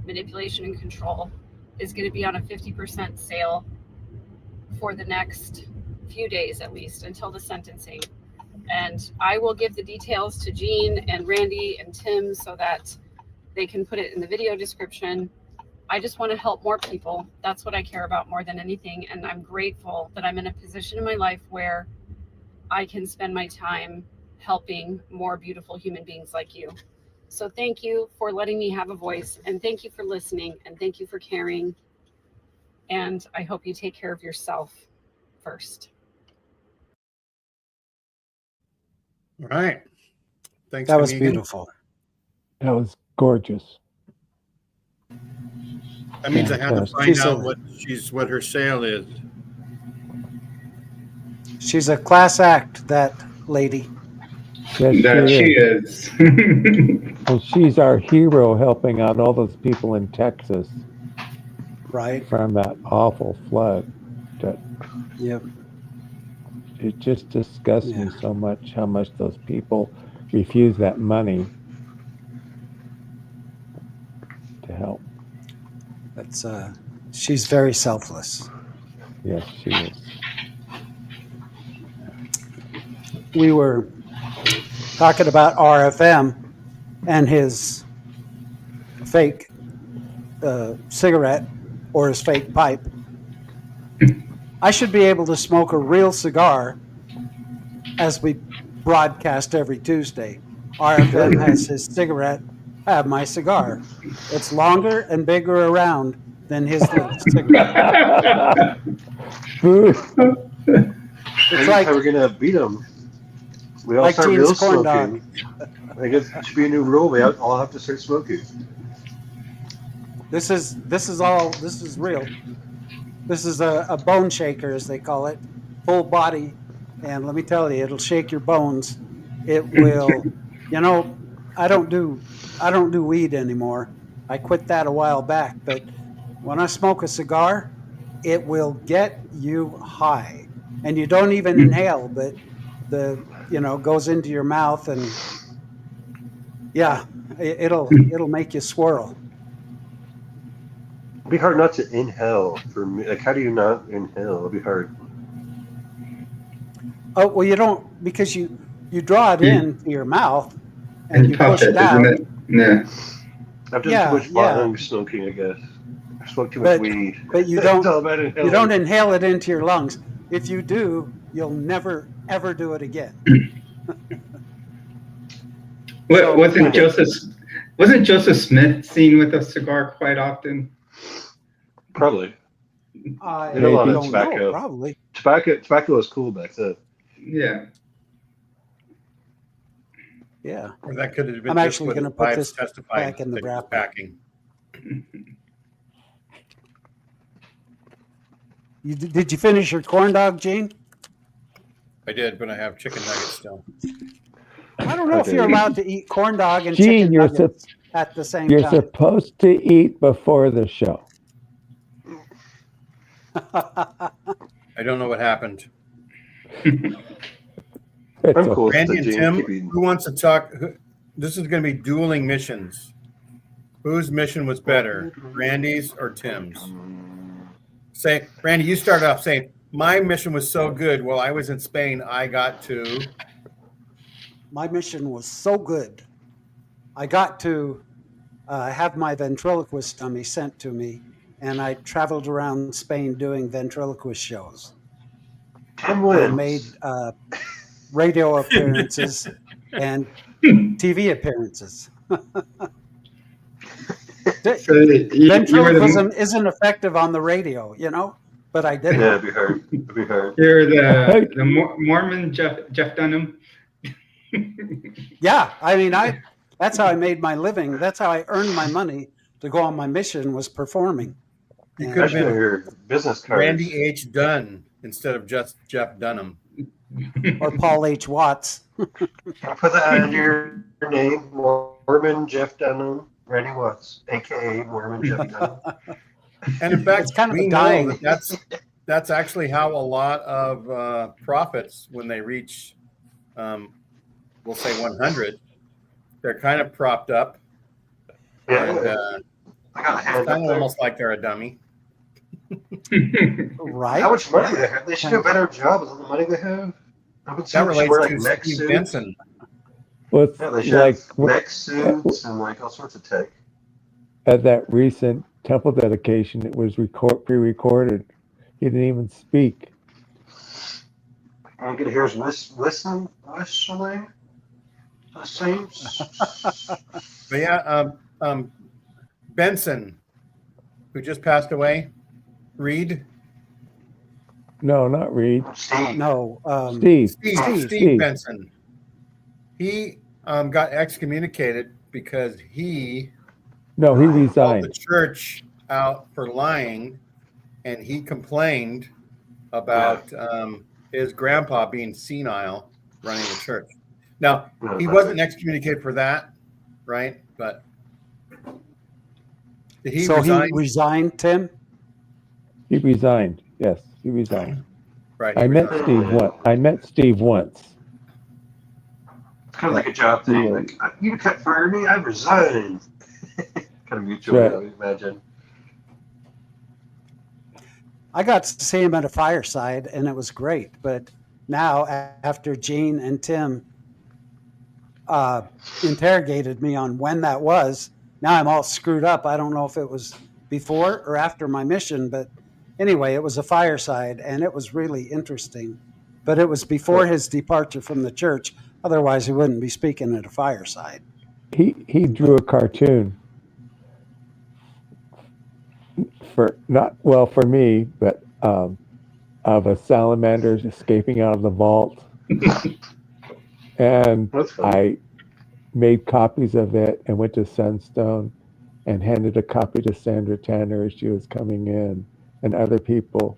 manipulation and control, is going to be on a 50% sale for the next few days, at least until the sentencing. And I will give the details to Jean and Randy and Tim so that they can put it in the video description. I just want to help more people. That's what I care about more than anything. And I'm grateful that I'm in a position in my life where I can spend my time helping more beautiful human beings like you. So thank you for letting me have a voice, and thank you for listening, and thank you for caring. And I hope you take care of yourself first. All right. Thanks. That was Megan. beautiful. That was gorgeous. That means I have to Fantastic. find She's out a- what her sale is. She's a class act, that lady. Yes, That she she is. is. And she's our hero helping out all those people in Texas Right. from that awful flood. That Yep. it just disgusts me Yeah. so much how much those people refuse that money to help. That's she's very selfless. Yes, she is. We were talking about RFM and his fake cigarette or his fake pipe. I should be able to smoke a real cigar as we broadcast every Tuesday. RFM has his cigarette. I have my cigar. It's longer and bigger around than his little cigarette. It's like how we're gonna beat them. We all like start real Gene's corn smoking. I think it should be a new rule. We all have to start smoking. this is real. This is a bone shaker, as they call it, full body, and let me tell you, it'll shake your bones. It will. You know, I don't do weed anymore. I quit that a while back, but when I smoke a cigar, it will get you high, and you don't even inhale, but goes into your mouth, and yeah, it'll make you swirl. It'd be hard not to inhale for me. Like, how do you not inhale? It'd be hard. Oh well, you don't, because you draw it in to your mouth and you puff push it out. isn't it? Yeah. I've done Yeah, too much yeah. bong smoking, I guess. I smoke too much weed. But you It's don't all about inhaling. you don't inhale it into your lungs. If you do, you'll never ever do it again. Wasn't Joseph Smith seen with a cigar quite often? Probably. I They had a lot of don't tobacco. know, probably. Tobacco was cool back then. Yeah. Yeah. Or that could have been I'm just actually what gonna his put wives this testified back in the that he was wrapper. packing. Did you finish your corn dog, Gene? I did, but I have chicken nuggets still. I don't know if you're allowed to eat corn dog and Gene, chicken you're nuggets at the same you're time. supposed to eat before the show. I don't know what happened. It's I'm okay. cool with Randy the and Gene. Tim, Keep eating. who wants to talk? This is going to be dueling missions. Whose mission was better, Randy's or Tim's? Say, Randy, you started off saying, my mission was so good. While I was in Spain, I got to. My mission was so good. I got to have my ventriloquist dummy sent to me, and I traveled around Spain doing ventriloquist shows. Tim I wins. made radio appearances and TV appearances. So you were Ventriloquism the, isn't effective on the radio, you know, but I did Yeah, it. it'd be hard. It'd be hard. you're the Mormon Jeff Dunham. Yeah, I mean, that's how I made my living. That's how I earned my money to go on my mission, was performing. You And- could have Imagine been your business cards. Randy H. Dunn instead of just Jeff Dunham. or Paul H. Watts. Put that on your name, Mormon Jeff Dunham, Randy Watts, aka Mormon Jeff Dunham. And in fact, It's kind of we a know dying- that that's actually how a lot of prophets, when they reach, we'll say 100, they're kind of propped up. And Yeah, I got a it's hand up kind of there. almost like they're a dummy. Right? How much money they have? They should do a better job with all the money they have. I would say That they should relates wear, to like, mech Steve suits. Benson. Well, it's Yeah, they should like have mech suits and like all sorts of tech. at that recent temple dedication, it was pre-recorded. He didn't even speak. I get to hear his listening. But yeah, Benson, who just passed away, Reed, No, not Reed. Steve. No. Steve. Steve Benson. He got excommunicated because he No, he called the resigned. church out for lying, and he complained about his grandpa being senile running the church. Now, he wasn't excommunicated for that, right? But did he So resign? he resigned, Tim? He resigned. Yes, he resigned. Right. he I met resigned. Steve once. I met Steve once. It's kind of like a job thing. Yeah. Like, you can't fire me. I resign. Kind of mutual, Right. I would imagine. I got to see him at a fireside, and it was great. But now, after Gene and Tim interrogated me on when that was, now I'm all screwed up. I don't know if it was before or after my mission, but anyway, it was a fireside, and it was really interesting. But it was before his departure from the church. Otherwise, he wouldn't be speaking at a fireside. He drew a cartoon for for me, but of a salamander escaping out of the vault, and That's fun. I made copies of it and went to Sunstone and handed a copy to Sandra Tanner as she was coming in, and other people.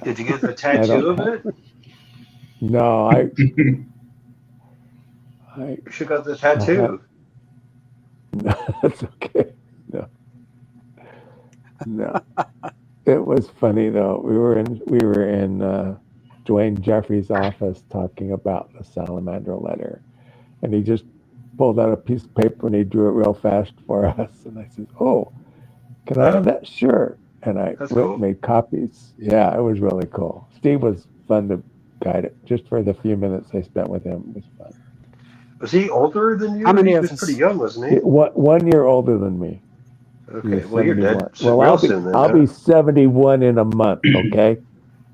Did you get a tattoo of it? No, I You should have got the tattoo. that's okay. No. It was funny though. We were in Dwayne Jeffries' office talking about the salamander letter, and he just pulled out a piece of paper and he drew it real fast for us. And I said, "Oh, can I have that?" Sure. And I That's cool. made copies. Yeah, it was really cool. Steve was fun to guide it. Just for the few minutes I spent with him, it was fun. Was he older than you? How many he of was us- pretty young, wasn't he? 1 year older than me. Okay, He's well, you're 71. dead. Well, real I'll be, soon then. I'll huh? be 71 in a month, okay?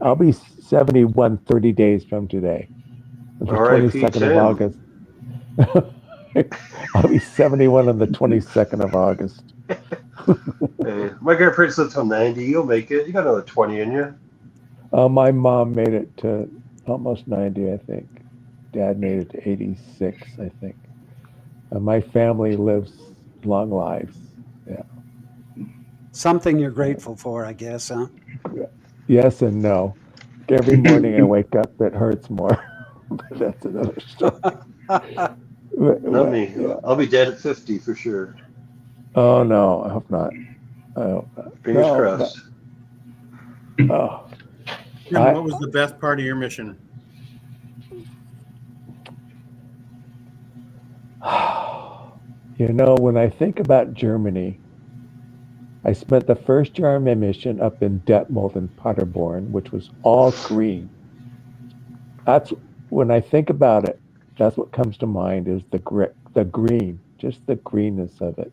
I'll be 71 30 days from today. The R.I.P. 22nd Tim. of August. I'll be 71 on the 22nd of August. Hey, my grandparents lived till 90. You'll make it. You got another 20 in you. My mom made it to almost 90, I think. Dad made it to 86, I think. My family lives long lives. Something you're grateful for, I guess, huh? Yes and no. Every morning I wake up, it hurts more. But that's another story. Not me. Yeah. I'll be dead at 50 for sure. Oh no, I hope not. I hope not. Fingers No, crossed. Oh, Jim, I- what was the best part of your mission? you know, when I think about Germany, I spent the first year of my mission up in Detmold and Paderborn, which was all green. That's when I think about it. That's what comes to mind is the green, just the greenness of it.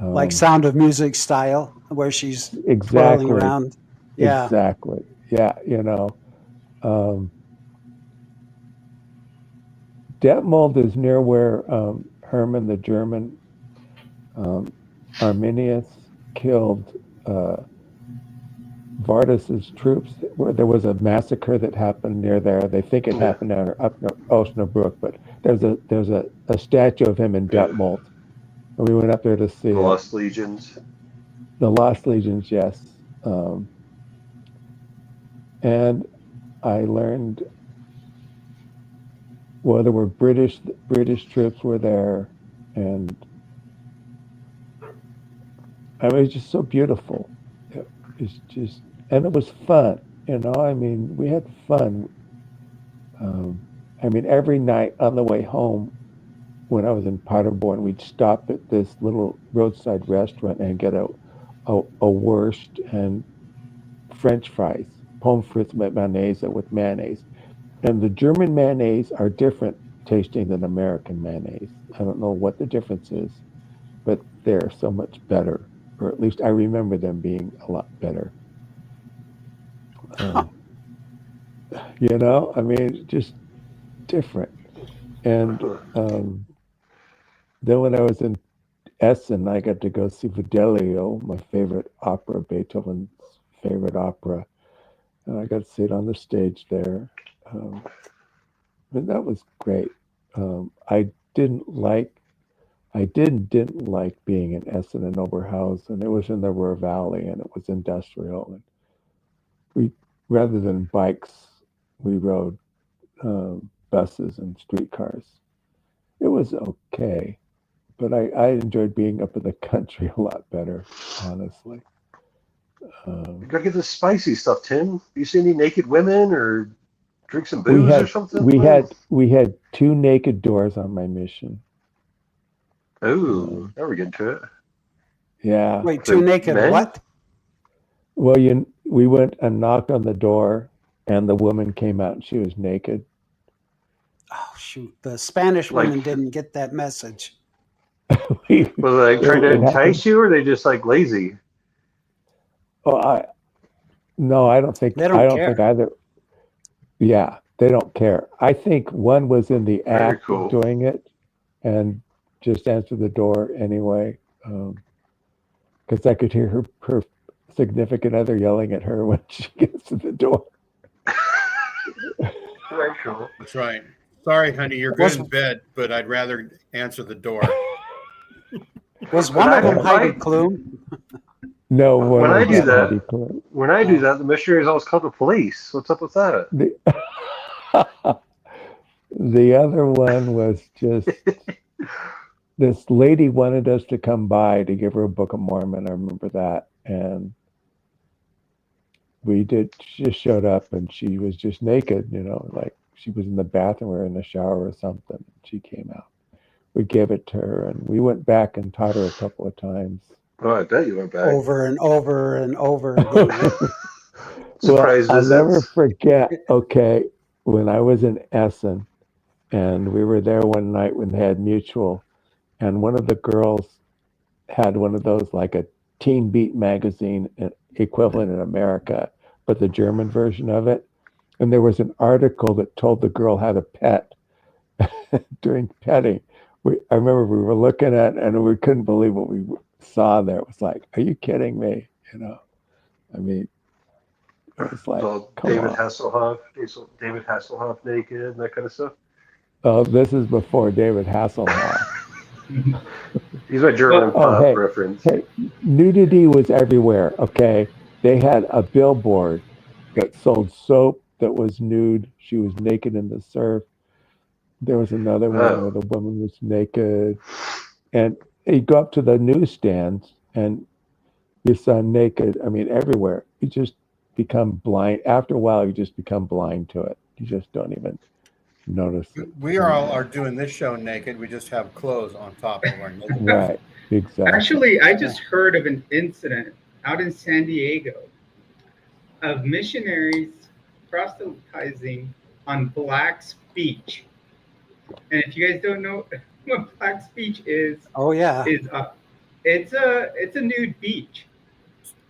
Like Sound of Music style, where she's twirling Exactly. around. Yeah. Exactly. Yeah, you know. Detmold is near where Herman the German, Arminius killed Vardas's troops, where there was a massacre that happened near there. They think it happened down up near Osnabrück, but there's a statue of him in Detmold. And we went up there to see The it. Lost Legions. The Lost Legions, yes. And I learned, well, there were British troops were there, and I mean, it was just so beautiful. It's just, and it was fun, you know. I mean, we had fun. I mean, every night on the way home, when I was in Paderborn, we'd stop at this little roadside restaurant and get a wurst and French fries, pommes frites with mayonnaise. And the German mayonnaise are different tasting than American mayonnaise. I don't know what the difference is, but they're so much better, or at least I remember them being a lot better. You know, I mean, just different. And then when I was in Essen, I got to go see Fidelio, my favorite opera, Beethoven's favorite opera. And I got to see it on the stage there. And that was great. I didn't like being in Essen and Oberhausen. It was in the Ruhr Valley and it was industrial. And we, rather than bikes, we rode buses and streetcars. It was okay, but I enjoyed being up in the country a lot better, honestly. You gotta get the spicy stuff, Tim. You see any naked women or drink some booze or something? We had 2 naked doors on my mission. Oh, now we're getting to it. Yeah. Wait, 2 naked men? what? Well, we went and knocked on the door, and the woman came out, and she was naked. Oh, shoot. The Spanish Like- women didn't get that message. Was they like trying to It entice happened. you, or are they just like lazy? No, I don't think. They don't I don't care. think either. Yeah, they don't care. I think one was in the Very act cool. of doing it, and just answered the door anyway, because I could hear her significant other yelling at her when she gets to the door. Very cool. That's right. Sorry, honey, you're good in bed, but I'd rather answer the door. Was one of them I- Heidi Klum? No, When one I was do that- Heidi Klum. When I do that, the missionaries always call the police. What's up with that? The other one was just this lady wanted us to come by to give her a Book of Mormon. I remember that, and we did. She just showed up, and she was just naked. You know, like she was in the bathroom or in the shower or something. She came out. We gave it to her, and we went back and taught her a couple of times. Oh, I bet you went back. Over and over and over again. Surprise I'll never visits. forget. Okay, when I was in Essen, and we were there one night when they had mutual, and one of the girls had one of those, like a Teen Beat magazine equivalent in America, but the German version of it. And there was an article that told the girl how to pet during petting. I remember we were looking at it and we couldn't believe what we saw there. It was like, are you kidding me? You know, I mean, it was like, So come David on. Hasselhoff naked and that kind of stuff. Oh, this is before David Hasselhoff. He's my German Oh, pop hey. reference. Hey, nudity was everywhere. Okay, they had a billboard that sold soap, that was nude. She was naked in the surf. There was another one Oh. where the woman was naked. And you go up to the newsstands and you saw naked, I mean, everywhere. You just become blind. After a while, you just become blind to it. You just don't even notice it. We are doing this show naked. We just have clothes on top of our naked. Right, exactly. Actually, I just heard of an incident out in San Diego of missionaries proselytizing on Black's Beach. And if you guys don't know what Black's Beach is Oh yeah. it's a nude beach.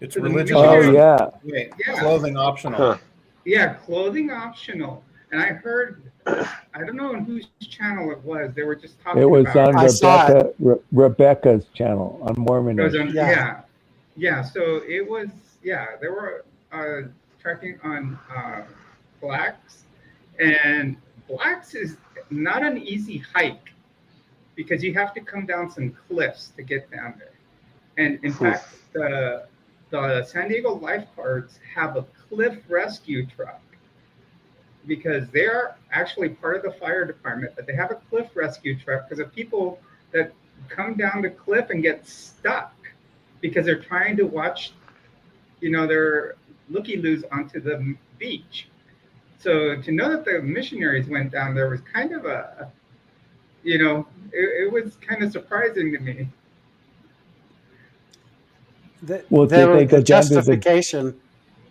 It's So the religious. Oh, missionaries- yeah. Wait, Yeah. clothing optional. Huh. Yeah, clothing optional. And I heard, I don't know on whose channel it was. They were just talking It was about on I saw Rebecca's channel on It was Mormonism. on- Yeah. yeah. So it was, they were tracking on Blacks, and Blacks is not an easy hike because you have to come down some cliffs to get down there. And in fact, the San Diego lifeguards have a cliff rescue truck because they're actually part of the fire department, but they have a cliff rescue truck because of people that come down the cliff and get stuck because they're trying to watch, their looky-loos onto the beach. So to know that the missionaries went down there was kind of it was kind of surprising to me. Well, did they go The down to the- justification.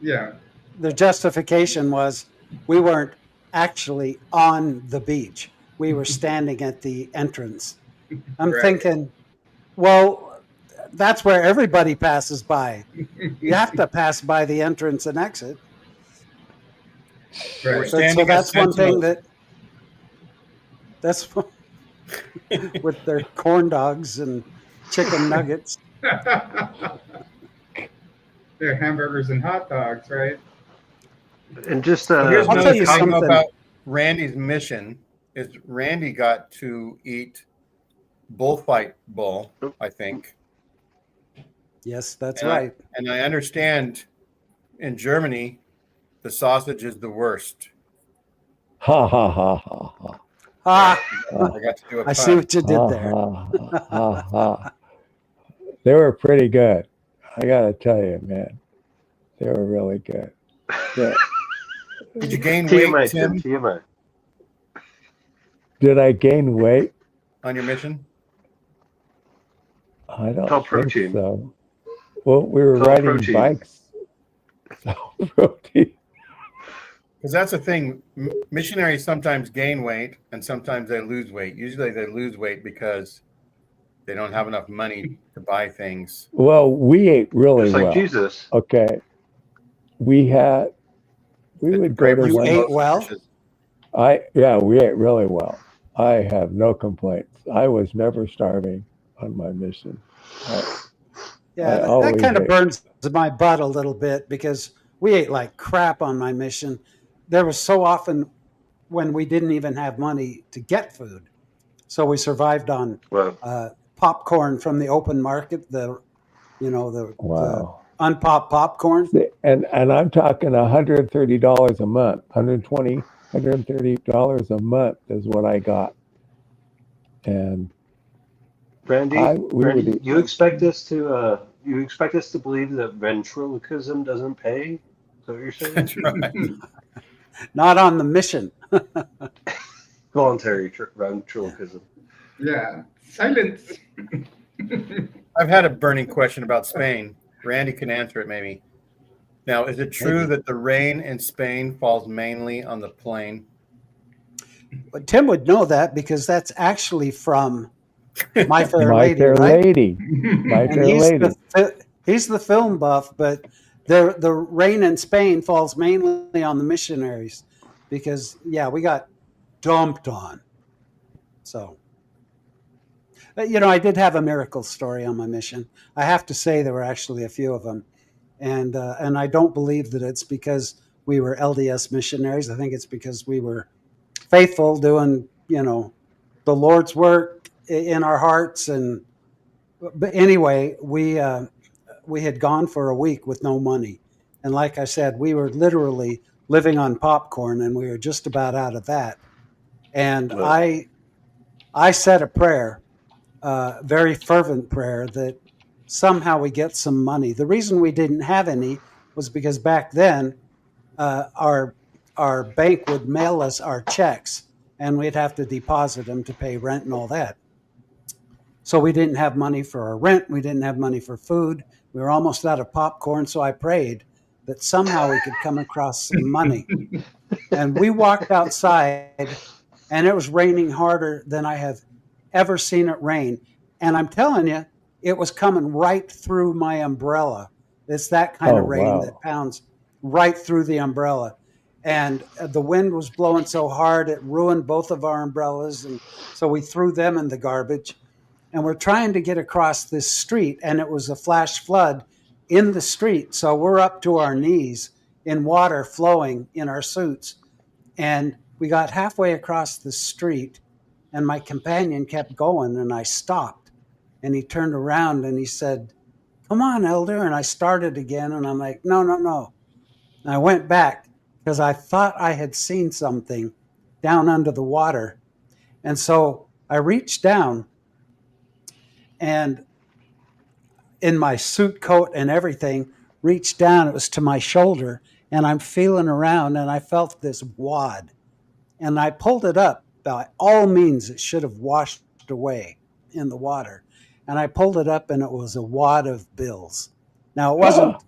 Yeah. The justification was we weren't actually on the beach. We were standing at the entrance. I'm Right. thinking, well, that's where everybody passes by. You have to pass by the entrance and exit. We're Right. So standing that's at one thing Sentinels. that's with their corn dogs and chicken nuggets. They're hamburgers and hot dogs, right? And just So here's I'll tell another you thing something. about Randy's mission is Randy got to eat bullfight bull, I think. Yes, that's And right. And I understand in Germany, the sausage is the worst. Ha ha ha ha ha. Ah, I got to do a I see pun. what you did there. Ha, ha, ha, ha. They were pretty good. I gotta tell you, man. They were really good. Yeah. Did you gain TMI, weight, Tim, Tim, TMI. Did I gain weight? on your mission? I don't Tall think protein. so. Well, we were Tall riding protein. bikes. Tall protein. Because that's the thing. Missionaries sometimes gain weight and sometimes they lose weight. Usually they lose weight because they don't have enough money to buy things. Well, we ate really Just like well. Jesus. Okay. We would go to You one. ate well? We ate really well. I have no complaints. I was never starving on my mission. Yeah, I that always kind of ate. burns my butt a little bit because we ate like crap on my mission. There was so often when we didn't even have money to get food. So we survived on Well, popcorn from the open market, the Wow. unpopped popcorn. And I'm talking $130 a month, $120, $130 a month is what I got. And Randy, we would eat- you expect us to believe that ventriloquism doesn't pay? Is that what you're saying? That's right. Not on the mission. Voluntary ventriloquism. Yeah. Silence. I've had a burning question about Spain. Randy can answer it maybe. Now, is it true Maybe. that the rain in Spain falls mainly on the plain? But Tim would know that because that's actually from My Fair My Lady, Fair right? Lady. My And Fair he's Lady. he's the film buff, but the rain in Spain falls mainly on the missionaries because we got dumped on. So, I did have a miracle story on my mission. I have to say there were actually a few of them, and I don't believe that it's because we were LDS missionaries. I think it's because we were faithful, doing the Lord's work in our hearts. But anyway, we had gone for a week with no money, and like I said, we were literally living on popcorn, and we were just about out of that. And Well, I said a prayer, very fervent prayer, that somehow we get some money. The reason we didn't have any was because back then our bank would mail us our checks, and we'd have to deposit them to pay rent and all that. So we didn't have money for our rent. We didn't have money for food. We were almost out of popcorn. So I prayed that somehow we could come across some money. And we walked outside, and it was raining harder than I have ever seen it rain. And I'm telling you, it was coming right through my umbrella. It's that kind Oh, of rain wow. that pounds right through the umbrella. And the wind was blowing so hard, it ruined both of our umbrellas. And so we threw them in the garbage. And we're trying to get across this street, and it was a flash flood in the street. So we're up to our knees in water flowing in our suits. And we got halfway across the street, and my companion kept going, and I stopped. And he turned around and he said, "Come on, Elder." And I started again, and I'm like, "No, no, no." And I went back because I thought I had seen something down under the water. And so I reached down, and in my suit coat and everything, reached down. It was to my shoulder, and I'm feeling around, and I felt this wad. And I pulled it up. By all means, it should have washed away in the water. And I pulled it up, and it was a wad of bills. Now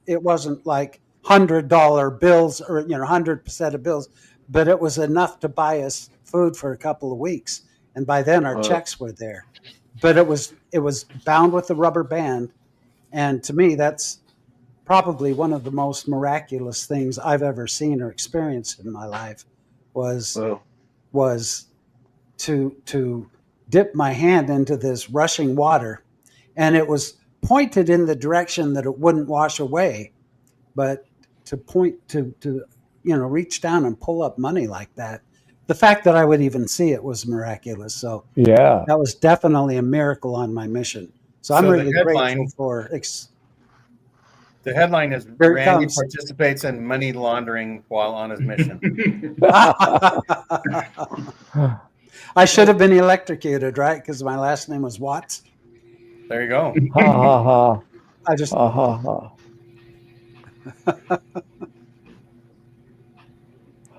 it wasn't like $100 bills or 100% of bills, but it was enough to buy us food for a couple of weeks. And by then our Wow. checks were there. But it was bound with a rubber band. And to me, that's probably one of the most miraculous things I've ever seen or experienced in my life was well, was to dip my hand into this rushing water, and it was pointed in the direction that it wouldn't wash away, but to point to reach down and pull up money like that, the fact that I would even see it was miraculous. So Yeah. that was definitely a miracle on my mission. So I'm So the really headline- grateful for The headline is Here it Randy comes. participates in money laundering while on his mission. I should have been electrocuted, right? Because my last name was Watts. There you go. Ha ha ha. I just Ha ha ha.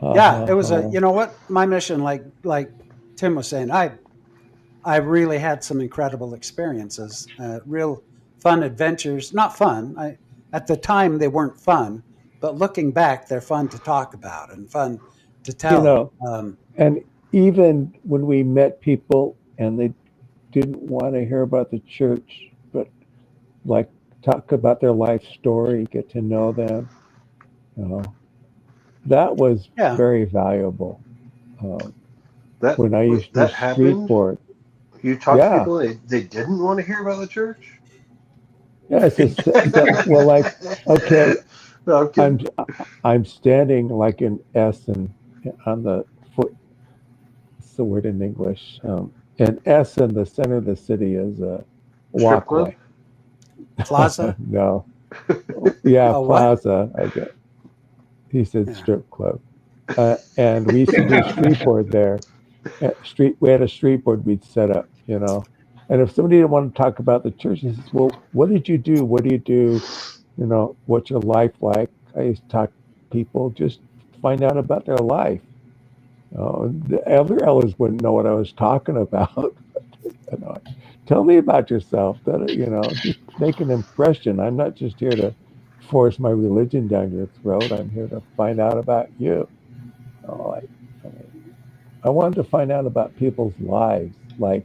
Ha, yeah, ha, it was ha. you know what, my mission, like Tim was saying, I really had some incredible experiences, real fun adventures. Not fun. At the time they weren't fun, but looking back, they're fun to talk about and fun to tell. And even when we met people and they didn't want to hear about the church, but like talk about their life story, get to know them, that was Yeah. very valuable. that When I used to that happened. streetboard, You talk Yeah. to people they didn't want to hear about the church. yeah, it's just, well, like, okay, No, I'm kidding. I'm standing like in Essen on the foot. What's the word in English? In Essen, the center of the city is a Strip club? walkway. Plaza. No. Yeah, A what? plaza. I get. He said Yeah. strip club, and we used to do streetboard there. We had a streetboard we'd set up, And if somebody didn't want to talk about the church, he says, "Well, what did you do? What do you do? What's your life like?" I used to talk to people, just find out about their life. The elder elders wouldn't know what I was talking about. Tell me about yourself. Just make an impression. I'm not just here to force my religion down your throat. I'm here to find out about you. I wanted to find out about people's lives. Like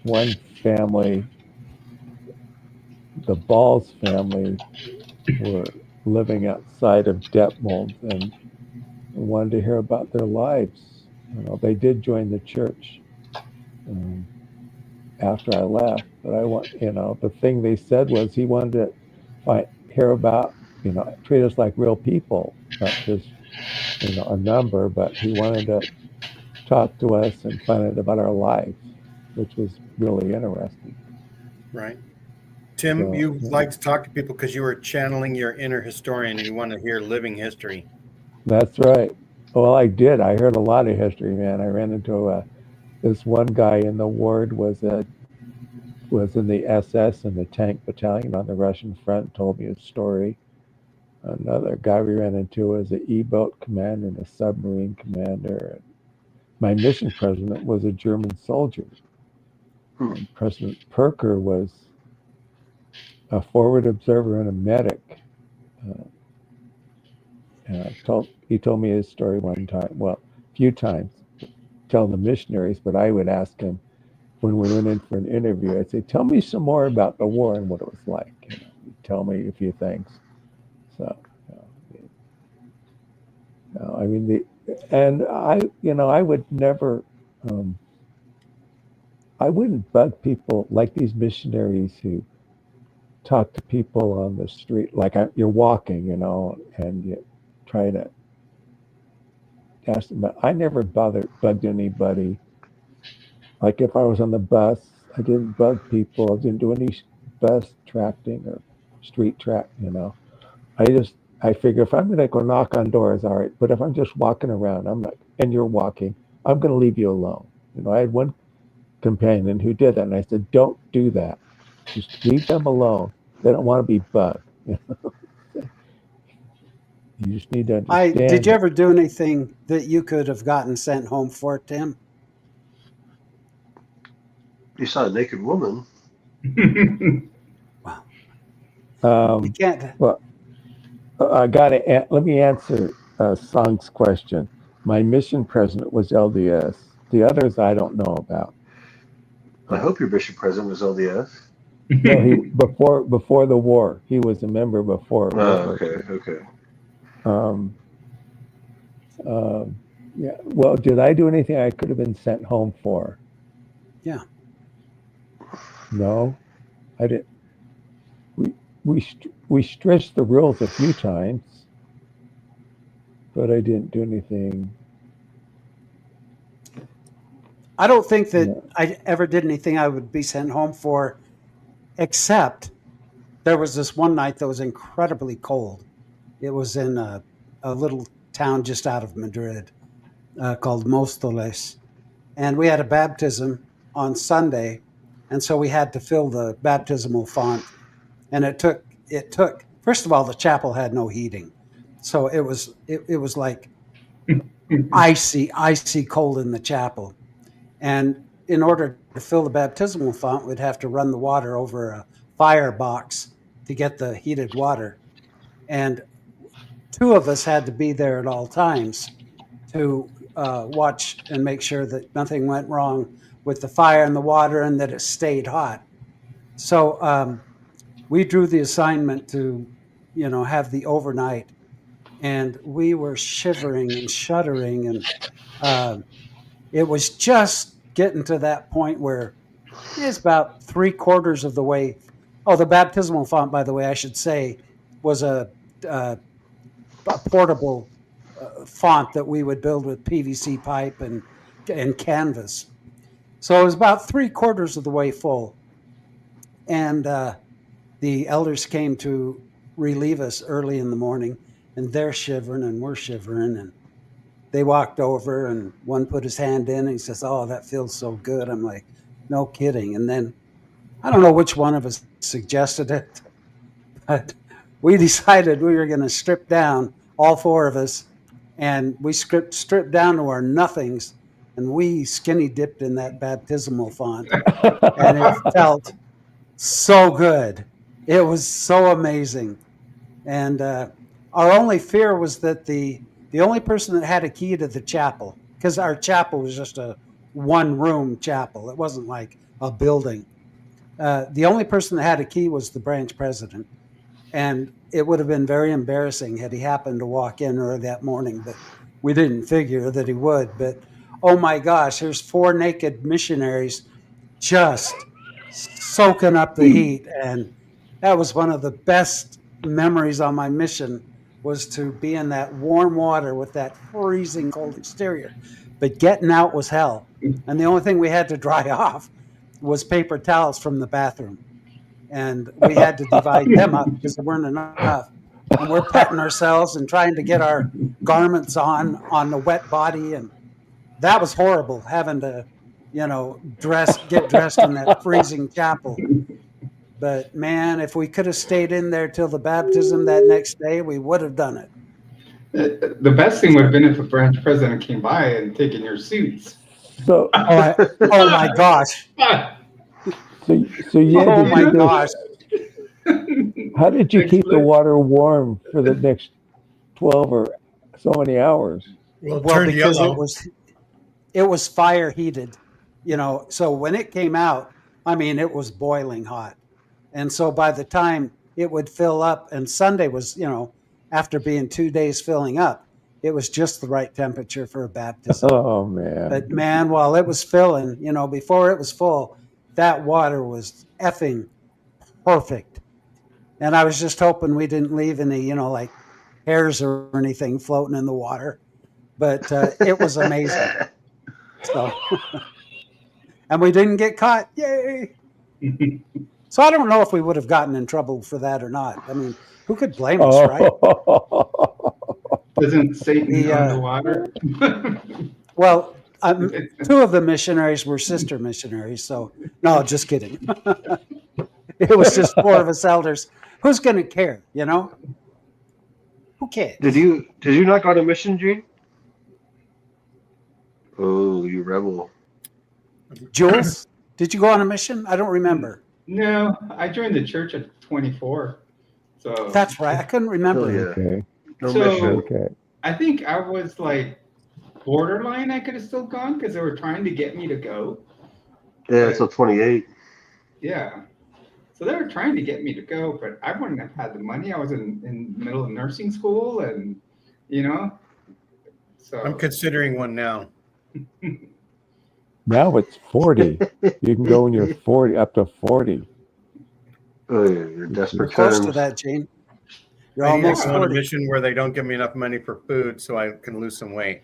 one family, the Balls family, were living outside of Detmold and wanted to hear about their lives. They did join the church after I left, but the thing they said was he wanted to hear about, treat us like real people, not just, a number, but he wanted to talk to us and find out about our lives, which was really interesting. Right. Tim, So, you yeah. like to talk to people because you were channeling your inner historian and you want to hear living history. That's right. Well, I did. I heard a lot of history, man. I ran into this one guy in the ward was in the SS in the tank battalion on the Russian front. Told me his story. Another guy we ran into was an E-boat commander and a submarine commander. My mission president was a German soldier. And President Perker was a forward observer and a medic. And he told me his story one time, well, a few times, telling the missionaries, but I would ask him when we went in for an interview, I'd say, tell me some more about the war and what it was like. He'd tell me a few things. So, I mean, I would never, I wouldn't bug people like these missionaries who talk to people on the street, like you're walking, and you try to ask them. I never bugged anybody. Like if I was on the bus, I didn't bug people. I didn't do any bus tracting or street track, I figure if I'm going to go knock on doors, all right. But if I'm just walking around, and you're walking, I'm going to leave you alone. I had one companion who did that, and I said, don't do that. Just leave them alone. They don't want to be bugged. You just need to understand. Did you ever do anything that you could have gotten sent home for, Tim? You saw a naked woman. You can't. Well, let me answer Song's question. My mission president was LDS. The others I don't know about. I hope your bishop president was LDS. No, before the war, he was a member before. Okay. Yeah. Well, did I do anything I could have been sent home for? Yeah. No, I didn't. We stretched the rules a few times, but I didn't do anything. I don't think that I ever did anything I would be sent home for, except there was this one night that was incredibly cold. It was in a little town just out of Madrid called Móstoles. And we had a baptism on Sunday, and so we had to fill the baptismal font. And it took, first of all, the chapel had no heating. So it was like icy cold in the chapel. And in order to fill the baptismal font, we'd have to run the water over a fire box to get the heated water. And two of us had to be there at all times to watch and make sure that nothing went wrong with the fire and the water and that it stayed hot. So we drew the assignment to, have the overnight, and we were shivering and shuddering, and it was just getting to that point where it's about 3/4 of the way. Oh, the baptismal font, by the way, I should say, was a portable font that we would build with PVC pipe and canvas. So it was about 3/4 of the way full. And the elders came to relieve us early in the morning, and they're shivering and we're shivering. And they walked over, and one put his hand in and he says, "Oh, that feels so good." I'm like, "No kidding." And then I don't know which one of us suggested it, but we decided we were going to strip down, all four of us, and we stripped down to our nothings, and we skinny dipped in that baptismal font, and it felt so good. It was so amazing. And our only fear was that the only person that had a key to the chapel, because our chapel was just a one-room chapel. It wasn't like a building. The only person that had a key was the branch president. And it would have been very embarrassing had he happened to walk in early that morning, but we didn't figure that he would. But, oh my gosh, here's 4 naked missionaries just soaking up the heat. And that was one of the best memories on my mission, was to be in that warm water with that freezing cold exterior. But getting out was hell. And the only thing we had to dry off was paper towels from the bathroom. and we had to divide them up because there weren't enough. And we're petting ourselves and trying to get our garments on the wet body, and that was horrible having to, get dressed in that freezing chapel. But man, if we could have stayed in there till the baptism that next day, we would have done it. The best thing would have been if a branch president came by and taken your suits. So, Oh my gosh! so yeah. Oh my gosh! How did you keep the water warm for the next 12 or so many hours? Well, it Well, turned because yellow. it was fire heated, So when it came out, I mean, it was boiling hot, and so by the time it would fill up, and Sunday was, after being 2 days filling up, it was just the right temperature for a baptism. Oh man. But man, while it was filling, before it was full, that water was effing perfect. And I was just hoping we didn't leave any, like hairs or anything floating in the water. But it was amazing. So, and we didn't get caught. Yay. So I don't know if we would have gotten in trouble for that or not. I mean, who could blame us, right? Isn't Satan The, underwater? Well, two of the missionaries were sister missionaries. So, no, just kidding. It was just four of us elders. Who's going to care, Who cares? Did you not go on a mission, Gene? Oh, you rebel. Jules, did you go on a mission? I don't remember. No, I joined the church at 24. So That's right. I couldn't remember. Oh, yeah. Okay. No So- mission. Okay. I think I was like borderline. I could have still gone because they were trying to get me to go. Yeah, so 28. Yeah. So they were trying to get me to go, but I wouldn't have had the money. I was in the middle of nursing school and, so I'm considering one now. Now it's 40. You can go when you're 40, up to 40. Oh, yeah, you're You're desperate close times. to that, Gene. You're I need to almost go on a 40. mission where they don't give me enough money for food so I can lose some weight.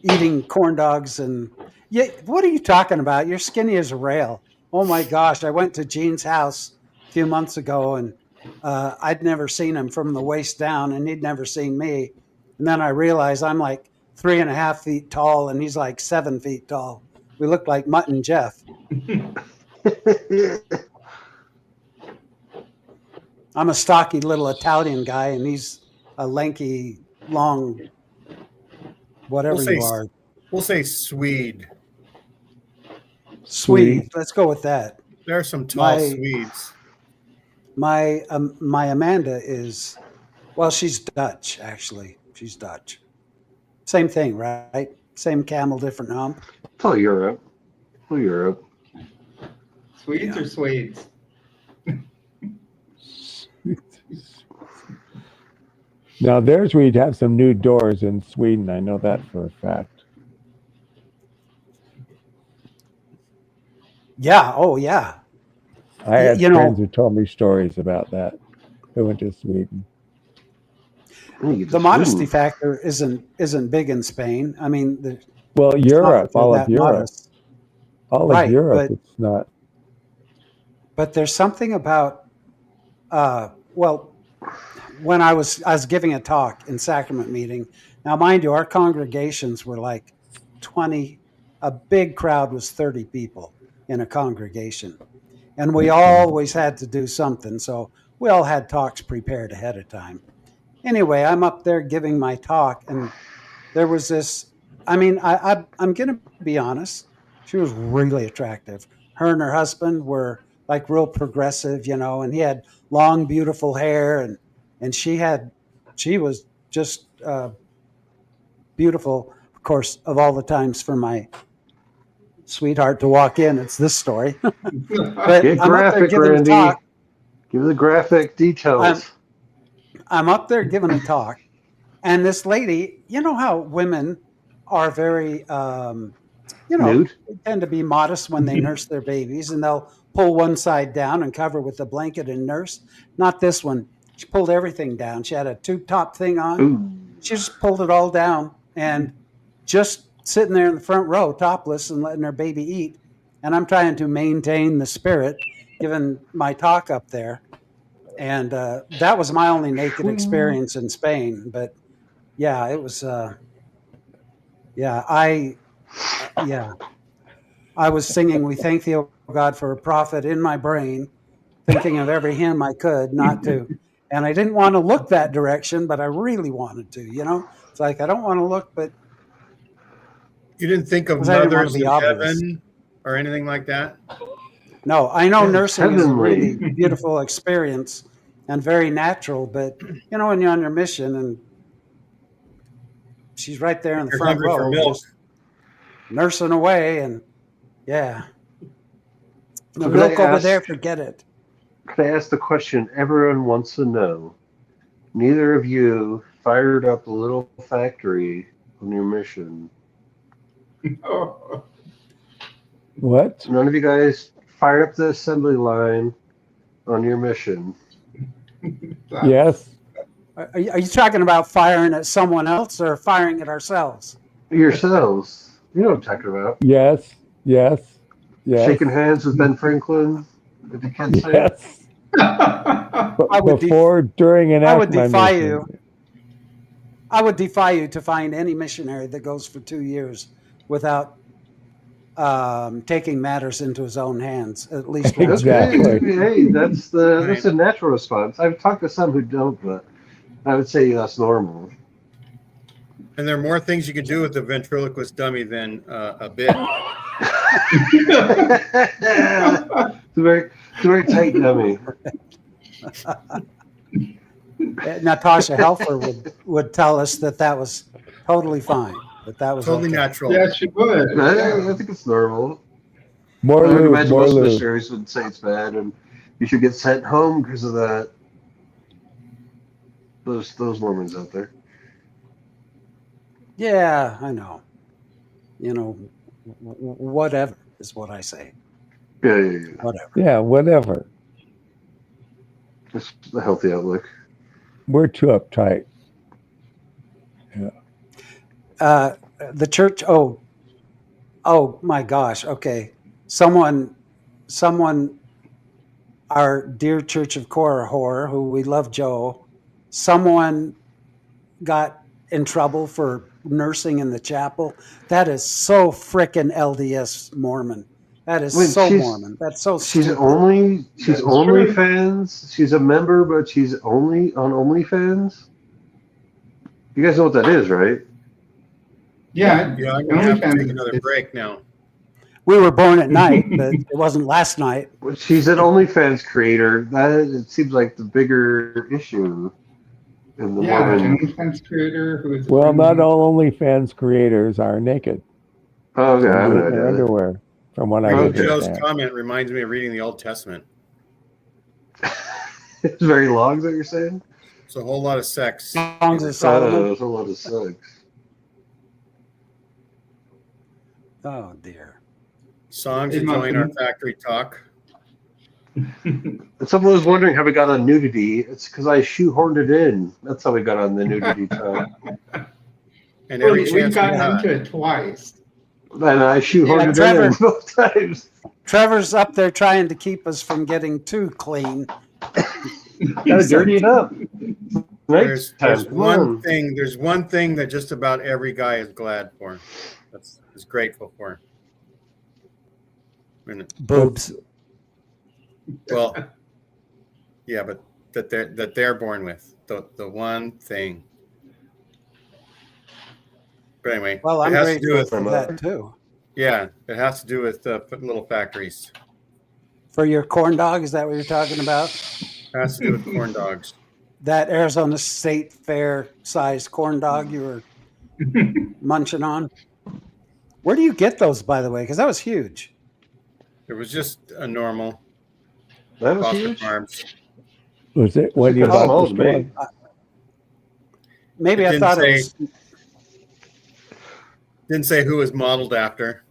Eating corn dogs and yeah. What are you talking about? You're skinny as a rail. Oh my gosh! I went to Gene's house a few months ago, and I'd never seen him from the waist down, and he'd never seen me. And then I realized I'm like 3.5 feet tall, and he's like 7 feet tall. We look like Mutt and Jeff. I'm a stocky little Italian guy, and he's a lanky, long, whatever We'll say you are. We'll say Swede. Swede. Let's go with that. There are some tall My- Swedes. My Amanda is, well, she's Dutch, actually. She's Dutch. Same thing, right? Same camel, different hump. It's all Europe. All Europe. Swedes or Swades? Now there's where you'd have some new doors in Sweden. I know that for a fact. Yeah. Oh, yeah. I had You know- friends who told me stories about that. Who went to Sweden. Oh, you get The to modesty Sweden. factor isn't big in Spain. I mean, Well, it's not Europe, that they're all that of Europe, modest. all Right, of Europe. but- It's not. But there's something about, well, when I was giving a talk in Sacrament meeting. Now, mind you, our congregations were like 20. A big crowd was 30 people in a congregation, and we always had to do something. So we all had talks prepared ahead of time. Anyway, I'm up there giving my talk, and there was this. I mean, I'm going to be honest. She was really attractive. Her and her husband were like real progressive, and he had long, beautiful hair, and she was just beautiful. Of course, of all the times for my sweetheart to walk in, it's this story. But Get I'm up there graphic, giving a Randy. talk. Give the graphic details. I'm up there giving a talk, and this lady, you know how women are very, Nude? they tend to be modest when they nurse their babies, and they'll pull one side down and cover with a blanket and nurse. Not this one. She pulled everything down. She had a tube top thing on. Ooh. She just pulled it all down and just sitting there in the front row, topless, and letting her baby eat. and I'm trying to maintain the spirit, given my talk up there. And that was my only naked experience in Spain. But yeah, it was. I was singing "We Thank Thee, O God" for a prophet in my brain, thinking of every hymn I could, not to. And I didn't want to look that direction, but I really wanted to. It's like I don't want to look, but You didn't think of because I didn't want mothers to be in obvious. heaven or anything like that? No, I know Yeah, nursing is a really heavenly. beautiful experience and very natural, but when you're on your mission and she's right there in the You're front hungry for row, milk. just nursing away, and the So milk over there, forget it. Can I ask the question everyone wants to know? Neither of you fired up a little factory on your mission. Oh, What? None of you guys fired up the assembly line on your mission. Yes. Are you talking about firing at someone else or firing at ourselves? Yourselves. You know what I'm talking about. Yes. Yes. Yes. Shaking hands with Ben Franklin. If you can't say. Yes. I would Before, during, and I after would my defy mission. you. I would defy you to find any missionary that goes for 2 years without taking matters into his own hands at least once. Exactly. Okay, hey, that's a natural response. I've talked to some who don't, but I would say that's normal. And there are more things you can do with the ventriloquist dummy than a bit. It's a very tight dummy. Natasha Helfer would tell us that was totally fine. That was Totally okay. natural. yeah, she would. I think it's normal. More I would lube, imagine more most lube. missionaries would say it's bad, and you should get sent home because of that. Those Mormons out there. Yeah, I know. Whatever is what I say. Yeah. Whatever. Yeah, whatever. It's a healthy outlook. We're too uptight. The church. Oh my gosh. Okay. Someone, our dear Church of Korihor, who we love, Joe. Someone got in trouble for nursing in the chapel. That is so frickin' LDS Mormon. That is Wait, so she's- Mormon. That's so She's stupid. That's OnlyFans. She's a member, but she's only on OnlyFans. You guys know what that is, right? Yeah, Yeah, I'm gonna have to OnlyFans take another break now. We were born at night, but it wasn't last night. Well, she's an OnlyFans creator. It seems like the bigger issue in the Yeah, an Mormon. OnlyFans creator who is. Well, not all OnlyFans creators are naked. Oh, okay, I Some have do no it in their idea. underwear, from what I Okay. Joe's understand. comment reminds me of reading the Old Testament. It's very long, is that what you're saying? It's a whole lot of sex. Songs of Solomon. There's a lot of sex. Oh dear. Songs Hey, enjoying our Martin. factory talk. And someone was wondering how we got on nudity. It's because I shoehorned it in. That's how we got on the nudity talk. And every We've chance we gotten got. into it twice. And I shoehorned Yeah, it Trevor. in both times. Trevor's up there trying to keep us from getting too clean. Gotta dirty it up. There's Nice time. Come on. There's one thing that just about every guy is glad for. Is grateful for. And, Boobs. well, yeah, but that they're born with the one thing. But anyway, Well, I'm it has to do grateful with for that too. yeah, it has to do with little factories. For your corn dog, is that what you're talking about? It has to do with corn dogs. That Arizona State Fair sized corn dog you were munching on? Where do you get those, by the way? Because that was huge. It was just a normal That was Foster huge. Farms. Was it when you That's bought small the to store? me. Maybe It I didn't thought it say- was. Didn't say who was modeled after.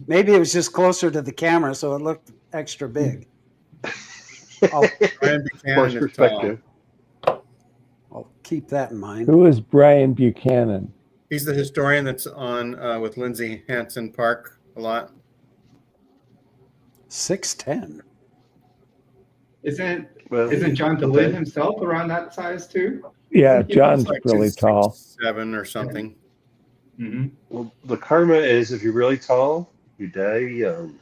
Maybe it was just closer to the camera, so it looked extra big. I'll, Brian Horse Buchanan is perspective. tall. I'll keep that in mind. Who is Brian Buchanan? He's the historian that's on with Lindsay Hansen Park a lot. 6'10". Isn't Well, John DeLynn himself around that size too? Yeah, Isn't he John's Like really tall. 6'7" or something. Mm-hmm. well, the karma is if you're really tall, you die young.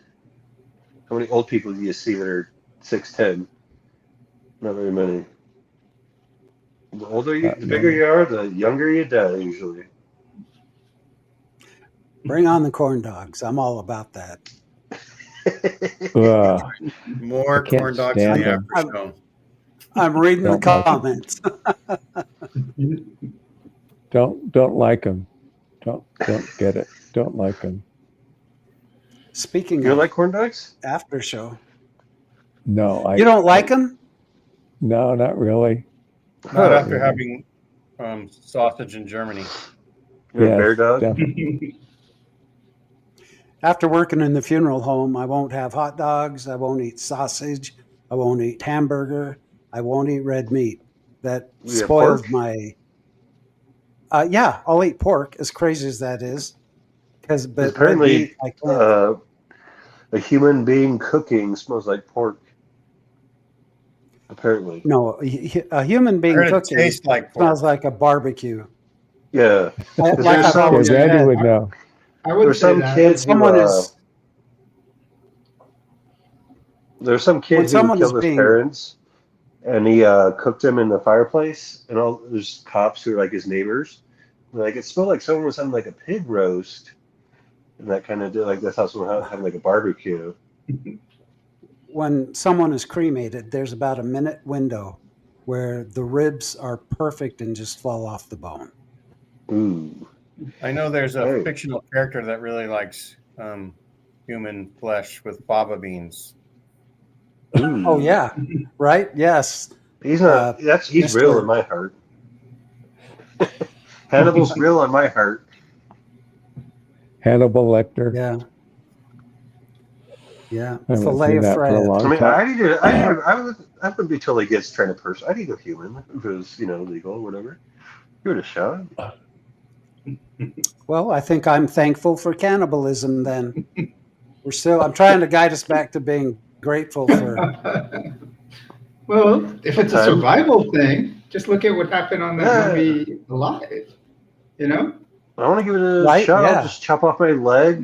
How many old people do you see that are 6'10"? Not very many. The older you, the bigger you are, the younger you die usually. Bring on the corn dogs. I'm all about that. Ugh, More I can't corn dogs in stand the them. after show. I'm reading the Don't like it. comments. Don't like them. Don't get it. Don't like them. Speaking You don't of like corn dogs? after show, No, you don't like them? No, not really. Not after Yeah. having sausage in Germany. You're a Yes, bear dog? definitely. After working in the funeral home, I won't have hot dogs. I won't eat sausage. I won't eat hamburger. I won't eat red meat. That You have spoiled pork? my. Yeah, I'll eat pork, as crazy as that is. But red Apparently, meat, I can't. a human being cooking smells like pork. Apparently. No, a human being Heard it cooking tastes like pork. smells like a barbecue. Yeah. Like there's I've some- always Yeah, Randy said, would know. I would There's say some that. kid someone who, is there's some when kid who someone is killed his being parents, and he cooked them in the fireplace, and all there's cops who are like his neighbors. Like it smelled like someone was having like a pig roast, and that kind of like that's how someone having like a barbecue. when someone is cremated, there's about a minute window where the ribs are perfect and just fall off the bone. Ooh. I know there's a Hey. fictional character that really likes human flesh with fava beans. Ooh. Oh yeah, right? Yes. He's not. He's real Mr. in my heart. Hannibal's real in my heart. Hannibal Lecter. Yeah. Yeah. I haven't Filet seen of that for a Fred. long I mean, time. I wouldn't be totally against trying to person. I'd eat a human if it was, legal or whatever. Give it a shot. Well, I think I'm thankful for cannibalism then. I'm trying to guide us back to being grateful for Well, if it's a Sometime. survival thing, just look at what happened on that movie Alive. You know? I want to give it a Right, shot. yeah. I'll just chop off my leg,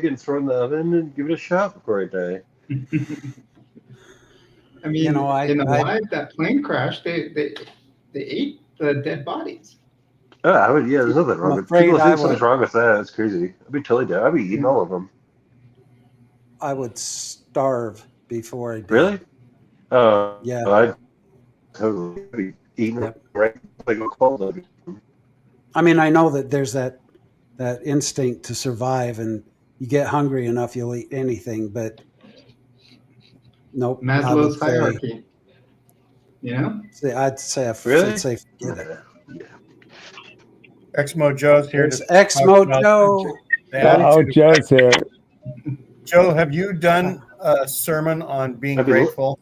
and throw it in the oven and give it a shot before I die. I mean, You know, in Alive, that plane crash, they ate the dead bodies. Oh, there's nothing wrong with afraid people I think something's would- wrong with that. It's crazy. I'd be totally down. I'd be eating all of them. I would starve before I did. Really? Yeah. I'd totally be eating Yep. them right like a cold. I mean, I know that there's that instinct to survive, and you get hungry enough, you'll eat anything. But nope. Maslow's hierarchy. You know? I'd say Really? forget it. Exmo Joe's here. There's to Exmo talk about Joe. the Oh, attitude of- Joe's here. Joe, have you done a sermon on being I've been- grateful?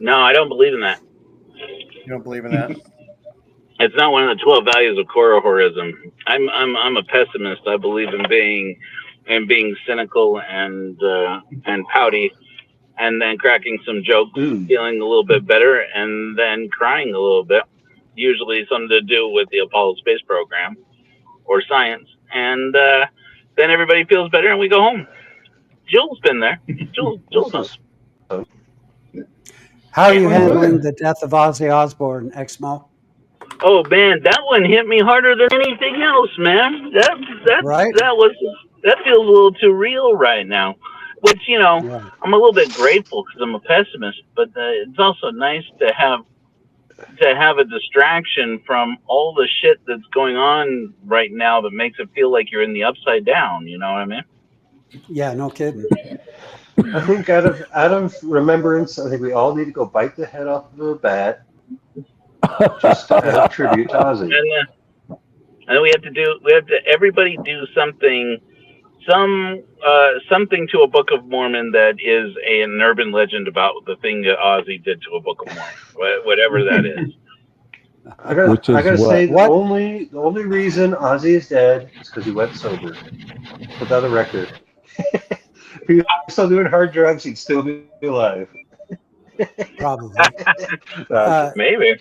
No, I don't believe in that. You don't believe in that? It's not one of the 12 values of Korohorism. I'm a pessimist. I believe in being cynical and pouty, and then cracking some jokes, Ooh. feeling a little bit better, and then crying a little bit. Usually something to do with the Apollo space program or science, and then everybody feels better, and we go home. Jill's been there. Jill knows. How are you Yeah. handling the death of Ozzy Osbourne, Exmo? Oh man, that one hit me harder than anything else, man. Right? That feels a little too real right now. Which Yeah. I'm a little bit grateful because I'm a pessimist, but it's also nice to have a distraction from all the shit that's going on right now that makes it feel like you're in the upside down. You know what I mean? Yeah, no kidding. I think out of remembrance, I think we all need to go bite the head off of a bat, just as a tribute to Ozzy. And then we have to everybody do something to a Book of Mormon that is an urban legend about the thing that Ozzy did to a Book of Mormon, whatever that is. Which is I gotta what? say, What? the only reason Ozzy is dead is because he went sober. Put that on the record. If he was still doing hard drugs, he'd still be alive. Probably. No, Uh, Maybe.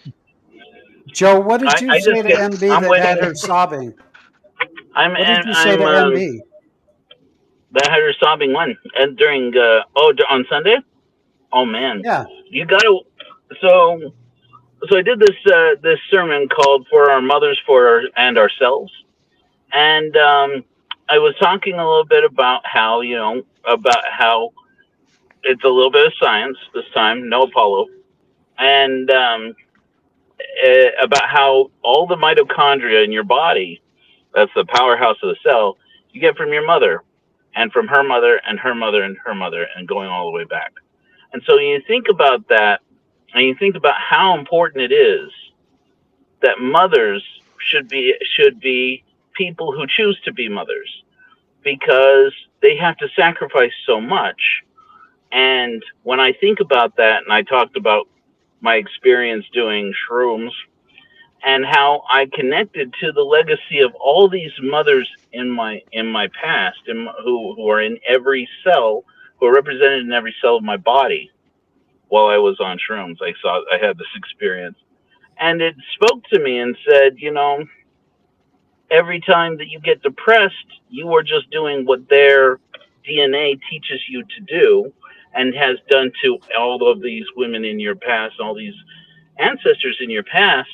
Joe, what did you I say just to get. MB I'm that had waiting. her sobbing? I'm What did and you say to I'm MB? that had her sobbing when and during on Sunday. Oh man, Yeah. you gotta. So I did this sermon called "For Our Mothers, and Ourselves," and I was talking a little bit about how it's a little bit of science this time, no Apollo, and about how all the mitochondria in your body, that's the powerhouse of the cell, you get from your mother, and from her mother, and her mother, and her mother, and going all the way back. And so you think about that, and you think about how important it is that mothers should be people who choose to be mothers, because they have to sacrifice so much. And when I think about that, and I talked about my experience doing shrooms and how I connected to the legacy of all these mothers in my past, who are in every cell, who are represented in every cell of my body. While I was on shrooms, I had this experience, and it spoke to me and said, every time that you get depressed, you are just doing what their DNA teaches you to do, and has done to all of these women in your past, all these ancestors in your past.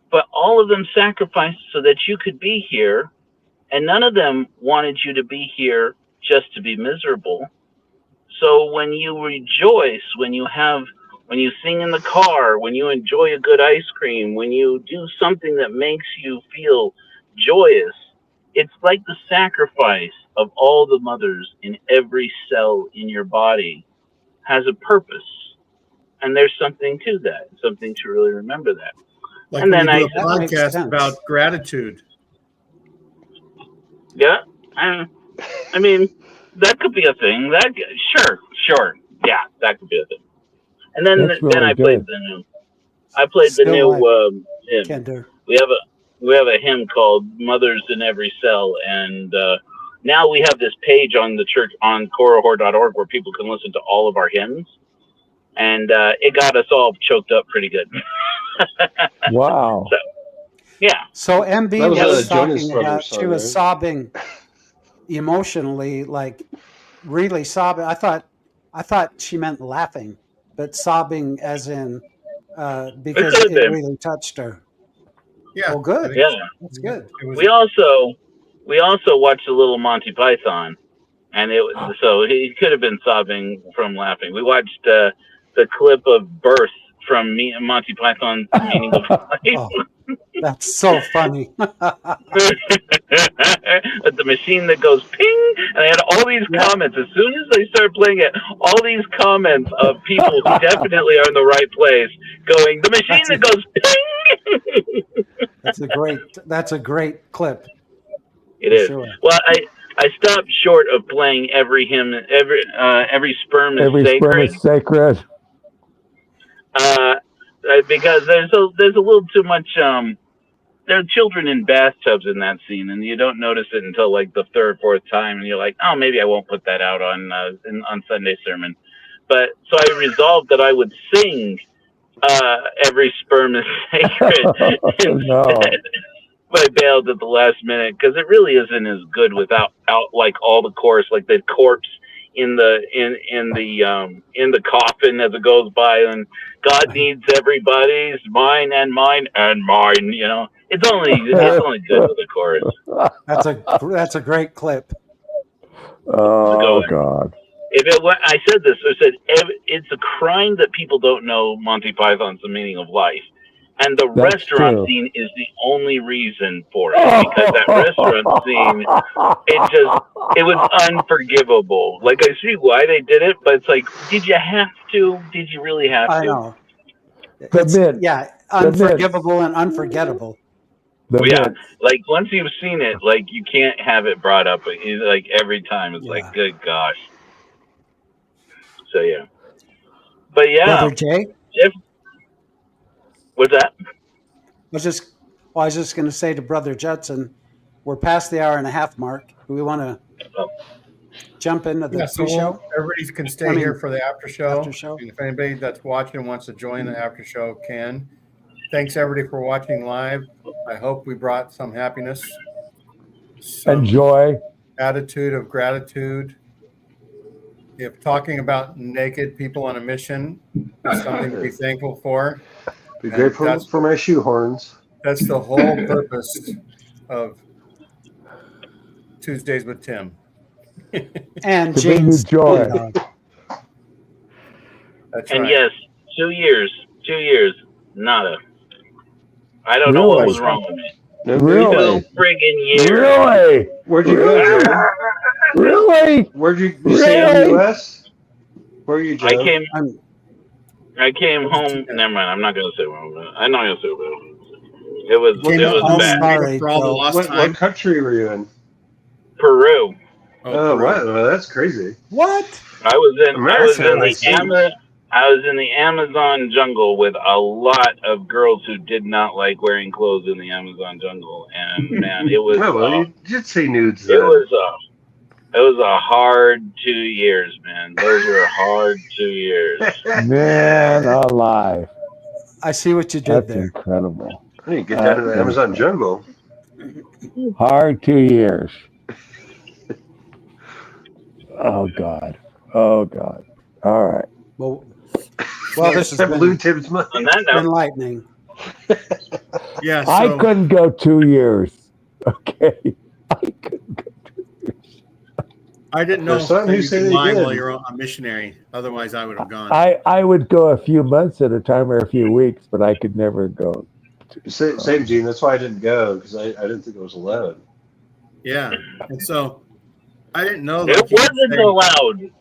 But all of them sacrificed so that you could be here, and none of them wanted you to be here just to be miserable. So when you rejoice, when you sing in the car, when you enjoy a good ice cream, when you do something that makes you feel joyous, it's like the sacrifice of all the mothers in every cell in your body has a purpose. And there's something to that, something to really remember that. Like And when then you do a That makes podcast sense. about gratitude. Yeah, I mean, that could be a thing. Sure, yeah, that could be a thing. And then That's really I played good. the Still life, new hymn. Kinder. We have a hymn called "Mothers in Every Cell," and now we have this page on the church on corohor.org where people can listen to all of our hymns, and it got us all choked up pretty good. Wow. So, yeah. So MB That was was a Jonas talking Brothers about song, she was right? sobbing emotionally, like really sobbing. I thought she meant laughing, but sobbing as in It because could have it been. really touched her. Yeah. Well, good. Yeah. That's good. It was We also watched a little Monty Python, and so he could have been sobbing from laughing. We watched the clip of birth from Monty Python's Meaning of Life. Oh, that's so funny. With the machine that goes ping, and I had all these comments. As soon as they started playing it, all these comments of people who definitely are in the right place, going, the machine that goes ping. That's a great clip. It for is. Sure. Well, I stopped short of playing every hymn, every sperm is Every sacred. sperm is sacred. Because there's a little too much. There are children in bathtubs in that scene, and you don't notice it until like the third, fourth time, and you're like, oh, maybe I won't put that out on Sunday sermon. But so I resolved that I would sing every sperm is sacred No. instead. But I bailed at the last minute because it really isn't as good without like all the chorus, like the corpse in the coffin as it goes by, and God needs everybody's mine and mine and mine. It's only good with the chorus. That's a great clip. Oh God. I said this. I said it's a crime that people don't know Monty Python's The Meaning of Life. And the That's restaurant true. scene is the only reason for it, because that restaurant scene, it was unforgivable. Like, I see why they did it, but it's like, did you have to? Did you really have to? I know. The Unforgivable and unforgettable. Yeah, like once you've seen it, like you can't have it brought up. Like every time, it's like, good gosh. So yeah, but yeah, Brother Jay. what's that? was just going to say to Brother Judson, we're past the hour and a half mark. Do we want to jump into the pre-show? Everybody can stay I mean, here for the after show. after show. And if anybody that's watching wants to join the after show, can. Thanks everybody for watching live. I hope we brought some happiness, some Enjoy. attitude of gratitude. If talking about naked people on a mission is something to be thankful for, Be And grateful that's- for my shoehorns. that's the whole purpose of Tuesdays with Tim. And To bring you James. joy. That's And right. yes, 2 years, nada. I don't know what Really? was wrong with me. No, Really? 2 friggin' years. Really? Where'd you go, Joe? Really? Where'd you stay in the Really? U.S.? Where are you, Joe? I came home. Never mind. I'm not gonna say where I'm not gonna say where. It was Came it was home bad. sorry, for all the Joe. lost What time. country were you in? Peru. Oh, what? Well, that's crazy. What? I was in America, I see. I was in the Amazon jungle with a lot of girls who did not like wearing clothes in the Amazon jungle, and man, it was Oh, well, you did say nudes it then. was a hard 2 years, man. Those were hard 2 years. Man alive. I see what you did That's there. incredible. Hey, get down to the Amazon jungle. Hard 2 years. Oh, God. Oh, God. All right. Well, this has Blue been Tim's money. On that note, enlightening. Yeah, I so couldn't go 2 years. Okay. I couldn't go 2 years. I didn't know There's some that who you say could they lie did. while you're a missionary. Otherwise, I would have gone. I would go a few months at a time or a few weeks, but I could never go. Same, Gene. That's why I didn't go, because I didn't think it was allowed. Yeah, and so I didn't know it that. you could wasn't say- allowed.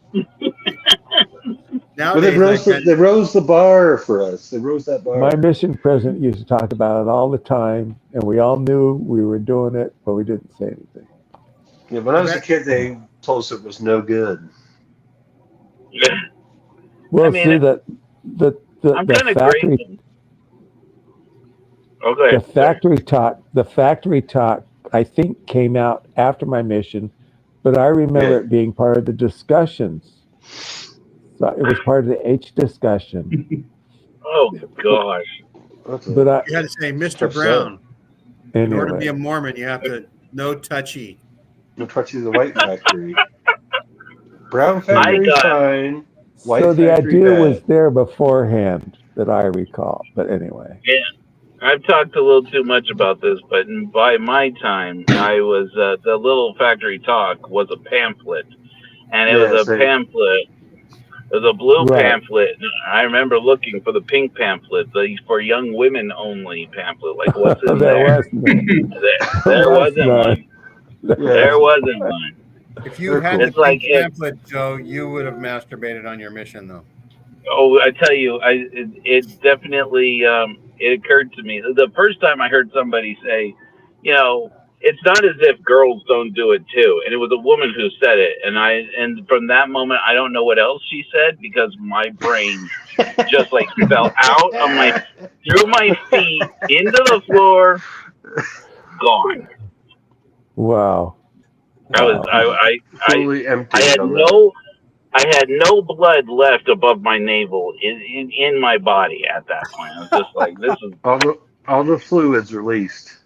But they Nowadays, rose the bar for us. They rose that bar. My mission president used to talk about it all the time, and we all knew we were doing it, but we didn't say anything. Yeah, when I was a kid, they told us it was no good. We'll I mean, see that I'm the kind of factory grateful. Okay. the factory talk I think came out after my mission, but I remember Yeah. it being part of the discussions. So it was part of the H discussion. Oh gosh. But I you had to say, Mr. Tough Brown. In order to be anyway, a Mormon, you have to no touchy. No touch of the white factory. Brown factory got- fine. White so the factory idea bad. was there beforehand that I recall. But anyway, I've talked a little too much about this, but by my time, I was the little factory talk was a pamphlet, and it Yeah, was a same. pamphlet. It was a blue Right. pamphlet. I remember looking for the pink pamphlet, the for young women only pamphlet. Like what's in there there? was none. There wasn't none. one. Yeah. There wasn't one. If you They're had cool. the It's like pink pamphlet, Joe, you would have masturbated on your mission, though. Oh, I tell you, it definitely it occurred to me the first time I heard somebody say, you know, it's not as if girls don't do it too, and it was a woman who said it, and from that moment I don't know what else she said because my brain just like fell out of my through my feet into the floor, gone. Wow. I Fully empty. I had on that. I had no blood left above my navel in my body at that point. I was just like, this is All the fluids released.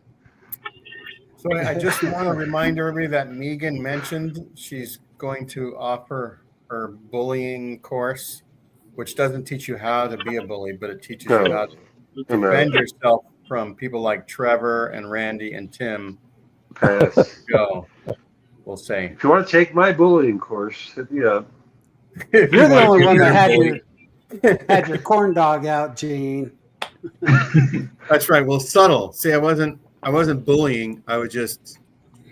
So I just want to remind everybody that Megan mentioned she's going to offer her bullying course, which doesn't teach you how to be a bully, but it teaches you how to defend yourself from people like Trevor and Randy and Tim. Pass. Go, we'll say. If you want to take my bullying course, hit me up. If You're you the want only to one be that a had bully. had your corn dog out, Gene. That's right. Well, subtle. See, I wasn't bullying. I was just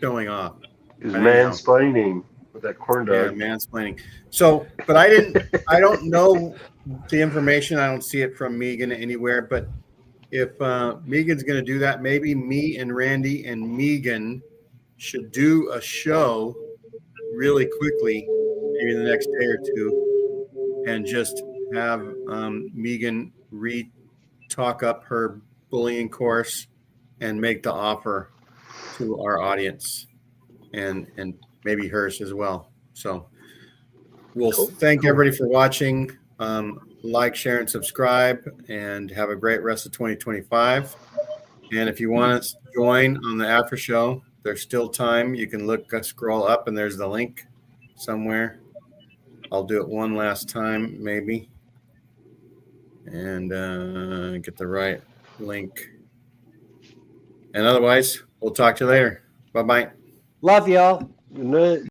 showing off. Is I know. mansplaining with that corn Yeah, dog. mansplaining. So, but I don't know the information. I don't see it from Megan anywhere. But if Megan's going to do that, maybe me and Randy and Megan should do a show really quickly, maybe the next day or two, and just have Megan talk up her bullying course and make the offer to our audience and maybe hers as well. So we'll thank everybody for watching. Like, share, and subscribe, and have a great rest of 2025. And if you want to join on the after show, there's still time. You can scroll up, and there's the link somewhere. I'll do it one last time, maybe, and get the right link. And otherwise, we'll talk to you later. Bye-bye. Love y'all. Good night.